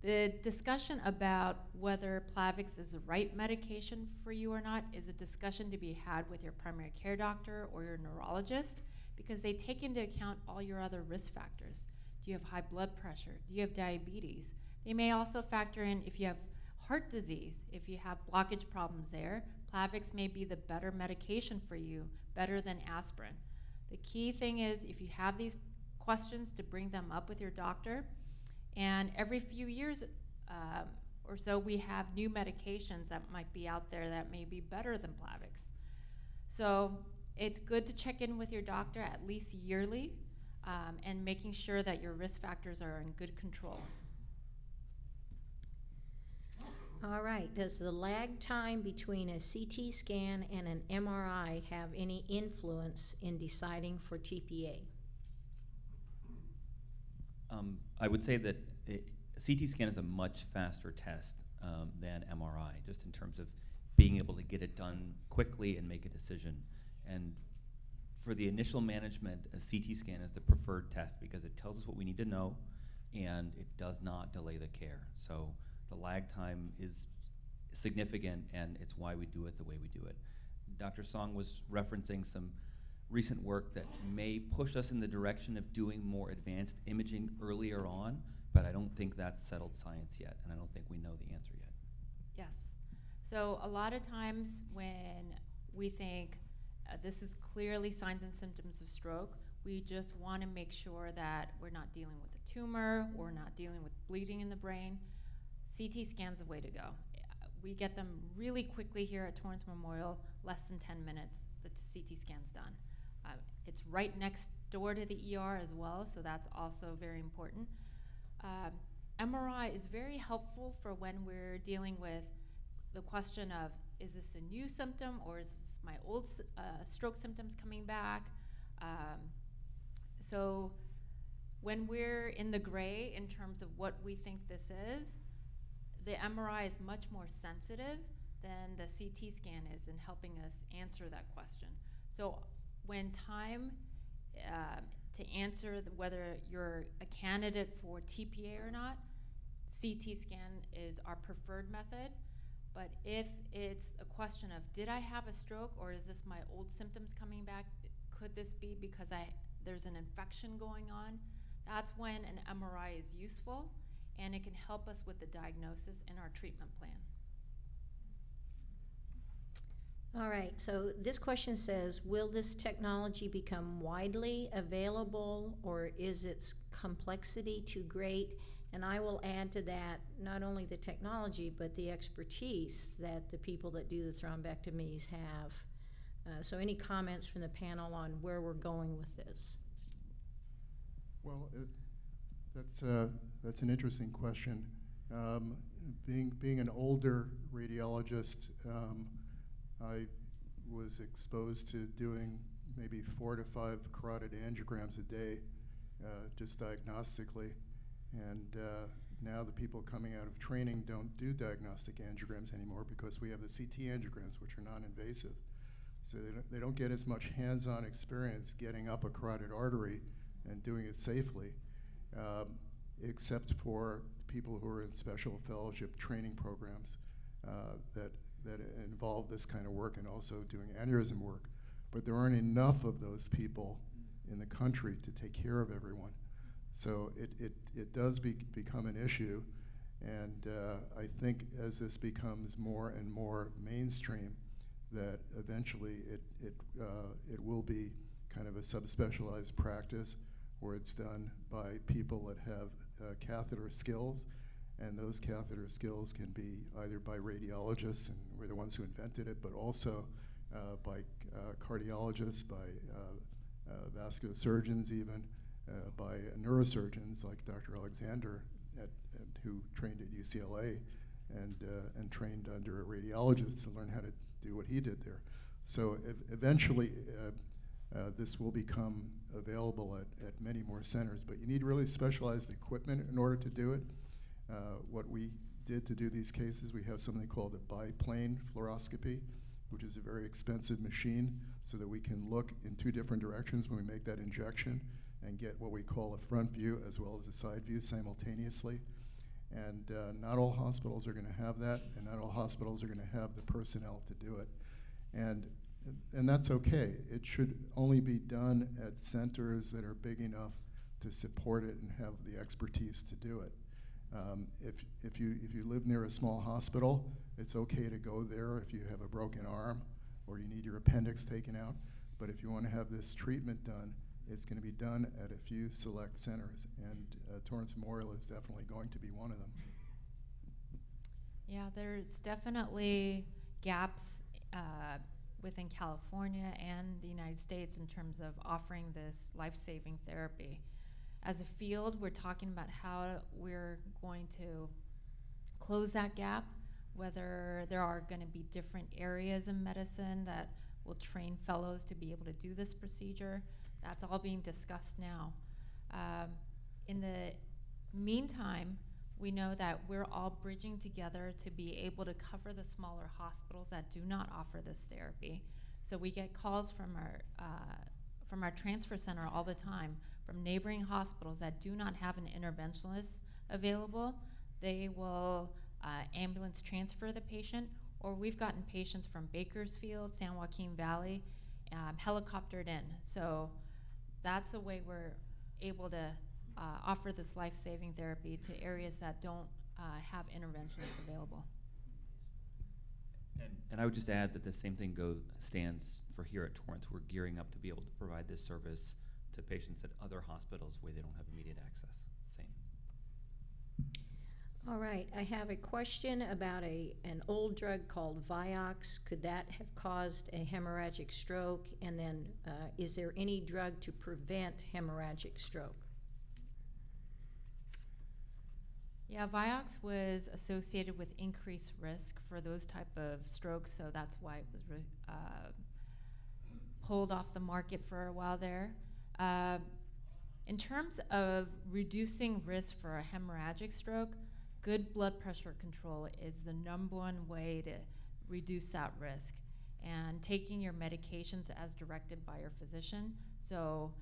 The discussion about whether Plavix is the right medication for you or not is a discussion to be had with your primary care doctor or your neurologist, because they take into account all your other risk factors. Do you have high blood pressure? Do you have diabetes? They may also factor in if you have heart disease, if you have blockage problems there. Plavix may be the better medication for you, better than aspirin. The key thing is, if you have these questions, to bring them up with your doctor. And every few years or so, we have new medications that might be out there that may be better than Plavix. So it's good to check in with your doctor at least yearly and making sure that your risk factors are in good control. All right, does the lag time between a CT scan and an MRI have any influence in deciding for TPA? I would say that CT scan is a much faster test than MRI, just in terms of being able to get it done quickly and make a decision. And for the initial management, a CT scan is the preferred test because it tells us what we need to know and it does not delay the care. So the lag time is significant, and it's why we do it the way we do it. Dr. Song was referencing some recent work that may push us in the direction of doing more advanced imaging earlier on, but I don't think that's settled science yet, and I don't think we know the answer yet. Yes. So a lot of times when we think this is clearly signs and symptoms of stroke, we just want to make sure that we're not dealing with a tumor or not dealing with bleeding in the brain. CT scan's the way to go. We get them really quickly here at Torrance Memorial, less than 10 minutes, the CT scan's done. It's right next door to the ER as well, so that's also very important. MRI is very helpful for when we're dealing with the question of, is this a new symptom or is this my old stroke symptoms coming back? So when we're in the gray in terms of what we think this is, the MRI is much more sensitive than the CT scan is in helping us answer that question. So when time to answer whether you're a candidate for TPA or not, CT scan is our preferred method. But if it's a question of, did I have a stroke or is this my old symptoms coming back? Could this be because there's an infection going on? That's when an MRI is useful, and it can help us with the diagnosis and our treatment plan. All right, so this question says, will this technology become widely available, or is its complexity too great? And I will add to that not only the technology, but the expertise that the people that do the thrombectomies have. So any comments from the panel on where we're going with this? Well, that's an interesting question. Being an older radiologist, I was exposed to doing maybe 4 to 5 carotid angiograms a day, just diagnostically. And now the people coming out of training don't do diagnostic angiograms anymore because we have the CT angiograms, which are non-invasive. So they don't get as much hands-on experience getting up a carotid artery and doing it safely, except for people who are in special fellowship training programs that involve this kind of work and also doing aneurysm work. But there aren't enough of those people in the country to take care of everyone. So it does become an issue, and I think as this becomes more and more mainstream, that eventually it will be kind of a subspecialized practice where it's done by people that have catheter skills, and those catheter skills can be either by radiologists, and we're the ones who invented it, but also by cardiologists, by vascular surgeons even, by neurosurgeons like Dr. Alexander, who trained at UCLA and trained under a radiologist to learn how to do what he did there. So eventually this will become available at many more centers, but you need really specialized equipment in order to do it. What we did to do these cases, we have something called a biplane fluoroscopy, which is a very expensive machine so that we can look in 2 different directions when we make that injection and get what we call a front view as well as a side view simultaneously. And not all hospitals are going to have that, and not all hospitals are going to have the personnel to do it. And that's okay. It should only be done at centers that are big enough to support it and have the expertise to do it. If you live near a small hospital, it's okay to go there if you have a broken arm or you need your appendix taken out. But if you want to have this treatment done, it's going to be done at a few select centers, and Torrance Memorial is definitely going to be one of them. Yeah, there's definitely gaps within California and the United States in terms of offering this life-saving therapy. As a field, we're talking about how we're going to close that gap. whether there are going to be different areas in medicine that will train fellows to be able to do this procedure. That's all being discussed now. In the meantime, we know that we're all bridging together to be able to cover the smaller hospitals that do not offer this therapy. So we get calls from our transfer center all the time from neighboring hospitals that do not have an interventionalist available. They will ambulance transfer the patient, or we've gotten patients from Bakersfield, San Joaquin Valley, helicoptered in. So that's the way we're able to offer this life-saving therapy to areas that don't have interventionists available. And I would just add that the same thing stands for here at Torrance. We're gearing up to be able to provide this service to patients at other hospitals where they don't have immediate access. Same. All right, I have a question about an old drug called Vioxx. Could that have caused a hemorrhagic stroke? And then is there any drug to prevent hemorrhagic stroke? Yeah, Vioxx was associated with increased risk for those type of strokes, so that's why it was pulled off the market for a while there. In terms of reducing risk for a hemorrhagic stroke, good blood pressure control is the #1 way to reduce that risk, and taking your medications as directed by your physician. So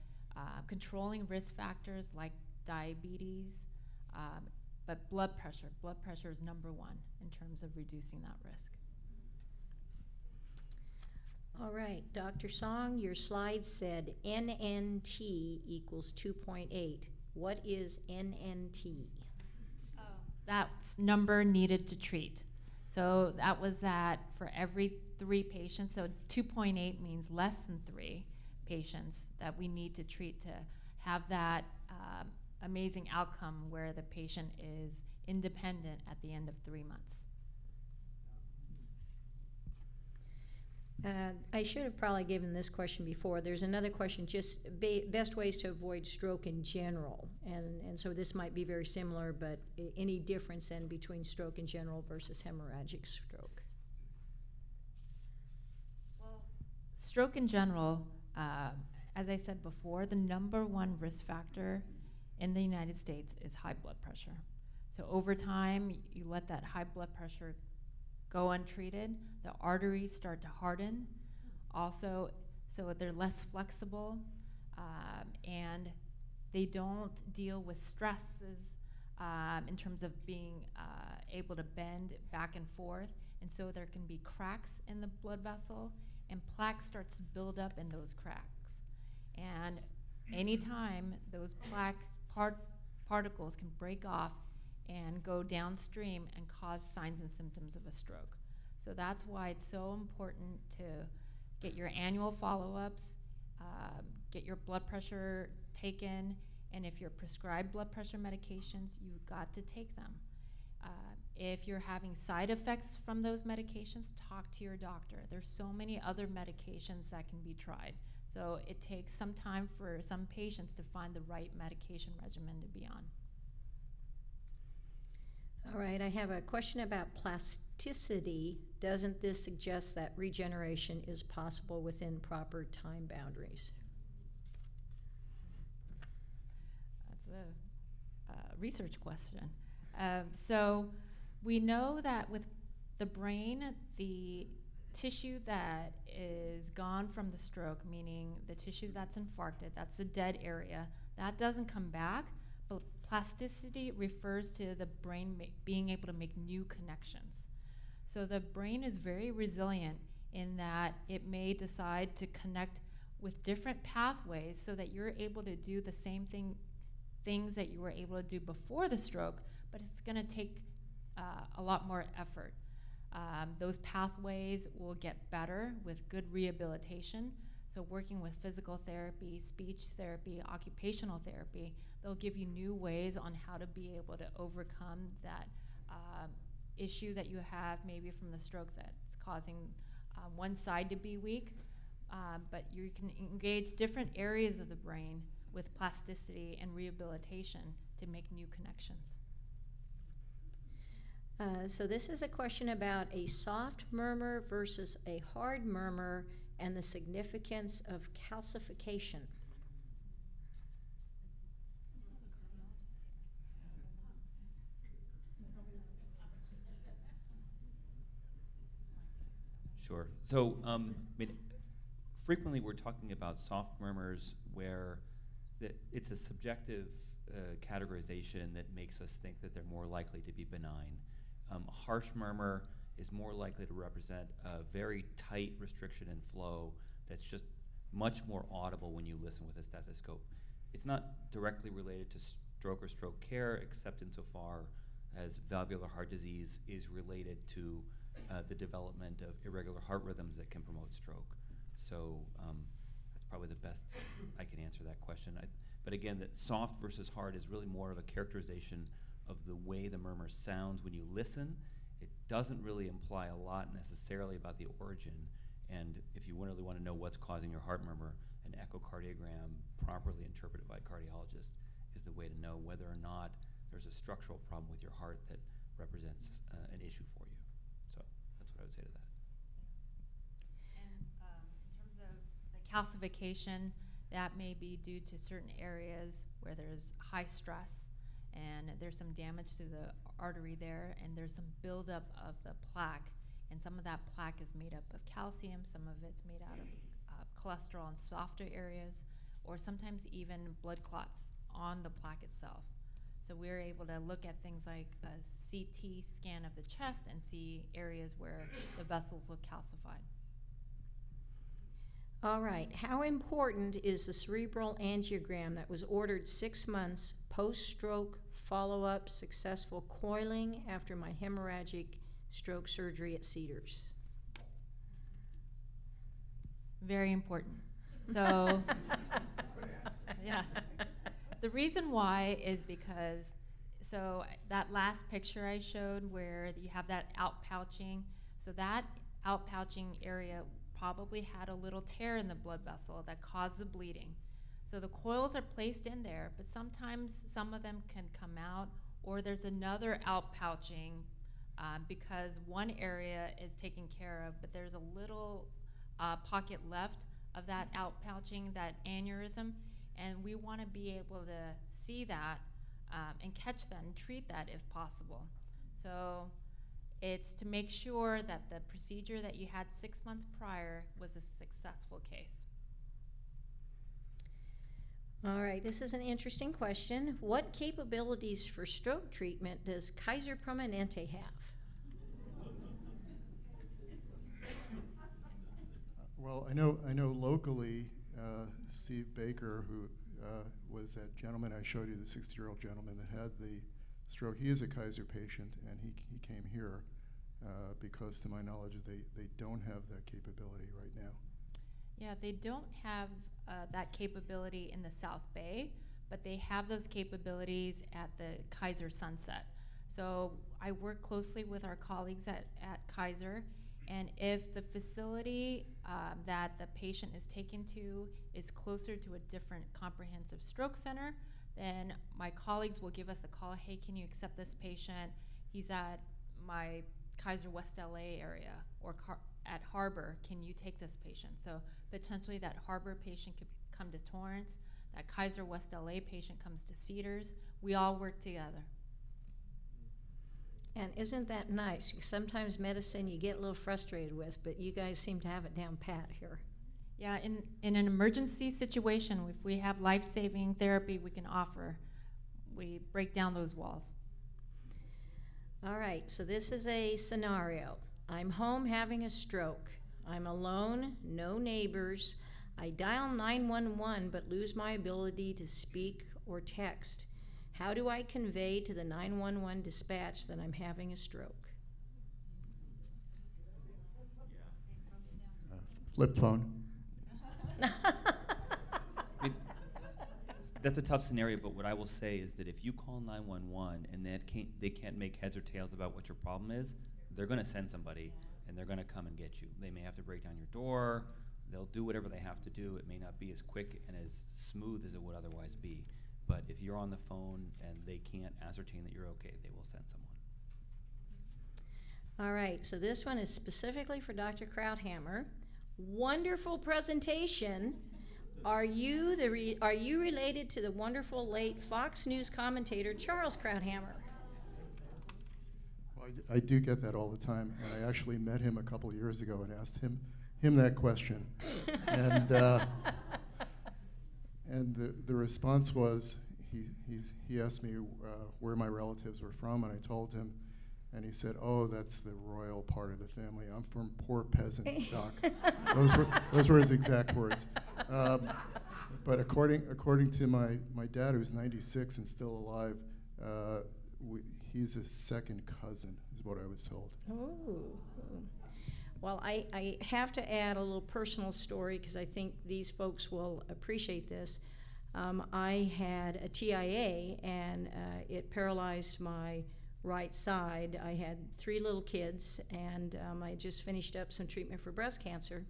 controlling risk factors like diabetes, but blood pressure is #1 in terms of reducing that risk. All right, Dr. Song, your slide said NNT equals 2.8. What is NNT? That's number needed to treat. So that was that for every 3 patients. So 2.8 means less than 3 patients that we need to treat to have that amazing outcome where the patient is independent at the end of 3 months. I should have probably given this question before. There's another question, just best ways to avoid stroke in general. And so this might be very similar, but any difference then between stroke in general versus hemorrhagic stroke? Well, stroke in general, as I said before, the #1 risk factor in the United States is high blood pressure. So over time, you let that high blood pressure go untreated, the arteries start to harden. Also, so they're less flexible, and they don't deal with stresses in terms of being able to bend back and forth. And so there can be cracks in the blood vessel, and plaque starts to build up in those cracks. And anytime those plaque particles can break off and go downstream and cause signs and symptoms of a stroke. So that's why it's so important to get your annual follow-ups, get your blood pressure taken, and if you're prescribed blood pressure medications, you've got to take them. If you're having side effects from those medications, talk to your doctor. There's so many other medications that can be tried. So it takes some time for some patients to find the right medication regimen to be on. All right, I have a question about plasticity. Doesn't this suggest that regeneration is possible within proper time boundaries? That's a research question. So we know that with the brain, the tissue that is gone from the stroke, meaning the tissue that's infarcted, that's the dead area, that doesn't come back. But plasticity refers to the brain being able to make new connections. So the brain is very resilient in that it may decide to connect with different pathways so that you're able to do the same things that you were able to do before the stroke, but it's going to take a lot more effort. Those pathways will get better with good rehabilitation. So working with physical therapy, speech therapy, occupational therapy, they'll give you new ways on how to be able to overcome that issue that you have maybe from the stroke that's causing one side to be weak. But you can engage different areas of the brain with plasticity and rehabilitation to make new connections. So this is a question about a soft murmur versus a hard murmur and the significance of calcification. Sure. So, I mean, frequently we're talking about soft murmurs where it's a subjective categorization that makes us think that they're more likely to be benign. A harsh murmur is more likely to represent a very tight restriction in flow that's just much more audible when you listen with a stethoscope. It's not directly related to stroke or stroke care, except insofar as valvular heart disease is related to the development of irregular heart rhythms that can promote stroke. So that's probably the best I can answer that question. But again, that soft versus hard is really more of a characterization of the way the murmur sounds when you listen. It doesn't really imply a lot necessarily about the origin. And if you really want to know what's causing your heart murmur, an echocardiogram properly interpreted by a cardiologist is the way to know whether or not there's a structural problem with your heart that represents an issue for you. So that's what I would say to that. And in terms of the calcification, that may be due to certain areas where there's high stress and there's some damage to the artery there, and there's some buildup of the plaque. And some of that plaque is made up of calcium, some of it's made out of cholesterol in softer areas, or sometimes even blood clots on the plaque itself. So we're able to look at things like a CT scan of the chest and see areas where the vessels look calcified. All right, how important is the cerebral angiogram that was ordered 6 months post-stroke follow-up successful coiling after my hemorrhagic stroke surgery at Cedars? Very important. So, yes. The reason why is because, so that last picture I showed where you have that outpouching, so that outpouching area probably had a little tear in the blood vessel that caused the bleeding. So the coils are placed in there, but sometimes some of them can come out, or there's another outpouching because one area is taken care of, but there's a little pocket left of that outpouching, that aneurysm, and we want to be able to see that and catch that and treat that if possible. So it's to make sure that the procedure that you had 6 months prior was a successful case. All right, this is an interesting question. What capabilities for stroke treatment does Kaiser Permanente have? Well, I know locally, Steve Baker, who was that gentleman I showed you, the 60-year-old gentleman that had the stroke. He is a Kaiser patient, and he came here because, to my knowledge, they don't have that capability right now. Yeah, they don't have that capability in the South Bay, but they have those capabilities at the Kaiser Sunset. So I work closely with our colleagues at Kaiser, and if the facility that the patient is taken to is closer to a different comprehensive stroke center, then my colleagues will give us a call. Hey, can you accept this patient? He's at my Kaiser West LA area, or at Harbor, can you take this patient? So potentially that Harbor patient could come to Torrance, that Kaiser West LA patient comes to Cedars. We all work together. And isn't that nice? Sometimes medicine you get a little frustrated with, but you guys seem to have it down pat here. Yeah, in an emergency situation, if we have life-saving therapy we can offer, we break down those walls. All right, so this is a scenario. I'm home having a stroke. I'm alone, no neighbors. I dial 911 but lose my ability to speak or text. How do I convey to the 911 dispatch that I'm having a stroke? Flip phone. That's a tough scenario, but what I will say is that if you call 911 and they can't make heads or tails about what your problem is, they're going to send somebody and they're going to come and get you. They may have to break down your door. They'll do whatever they have to do. It may not be as quick and as smooth as it would otherwise be. But if you're on the phone and they can't ascertain that you're okay, they will send someone. All right, so this one is specifically for Dr. Krauthammer. Wonderful presentation. Are you related to the wonderful late Fox News commentator Charles Krauthammer? Well, I do get that all the time, and I actually met him a couple of years ago and asked him that question. And the response was, he asked me where my relatives were from, and I told him, and he said, "Oh, that's the royal part of the family. I'm from poor peasant stock." Those were his exact words. But according to my dad, who's 96 and still alive, he's a second cousin, is what I was told. Ooh. Well, I have to add a little personal story because I think these folks will appreciate this. I had a TIA, and it paralyzed my right side. I had 3 little kids, and I just finished up some treatment for breast cancer.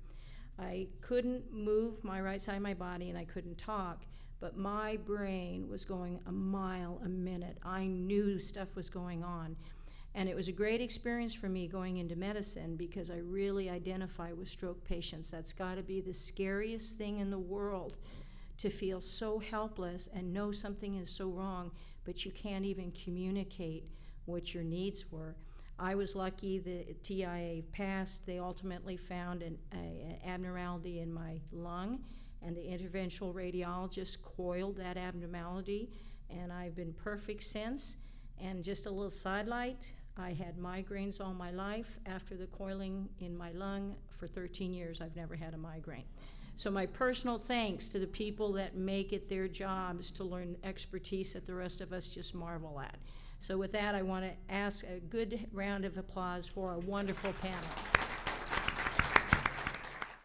I couldn't move my right side of my body, and I couldn't talk, but my brain was going a mile a minute. I knew stuff was going on. And it was a great experience for me going into medicine because I really identify with stroke patients. That's got to be the scariest thing in the world, to feel so helpless and know something is so wrong, but you can't even communicate what your needs were. I was lucky the TIA passed. They ultimately found an abnormality in my lung, and the interventional radiologist coiled that abnormality, and I've been perfect since. And just a little sidelight, I had migraines all my life. After the coiling in my lung for 13 years, I've never had a migraine. So my personal thanks to the people that make it their jobs to learn expertise that the rest of us just marvel at. So with that, I want to ask a good round of applause for our wonderful panel.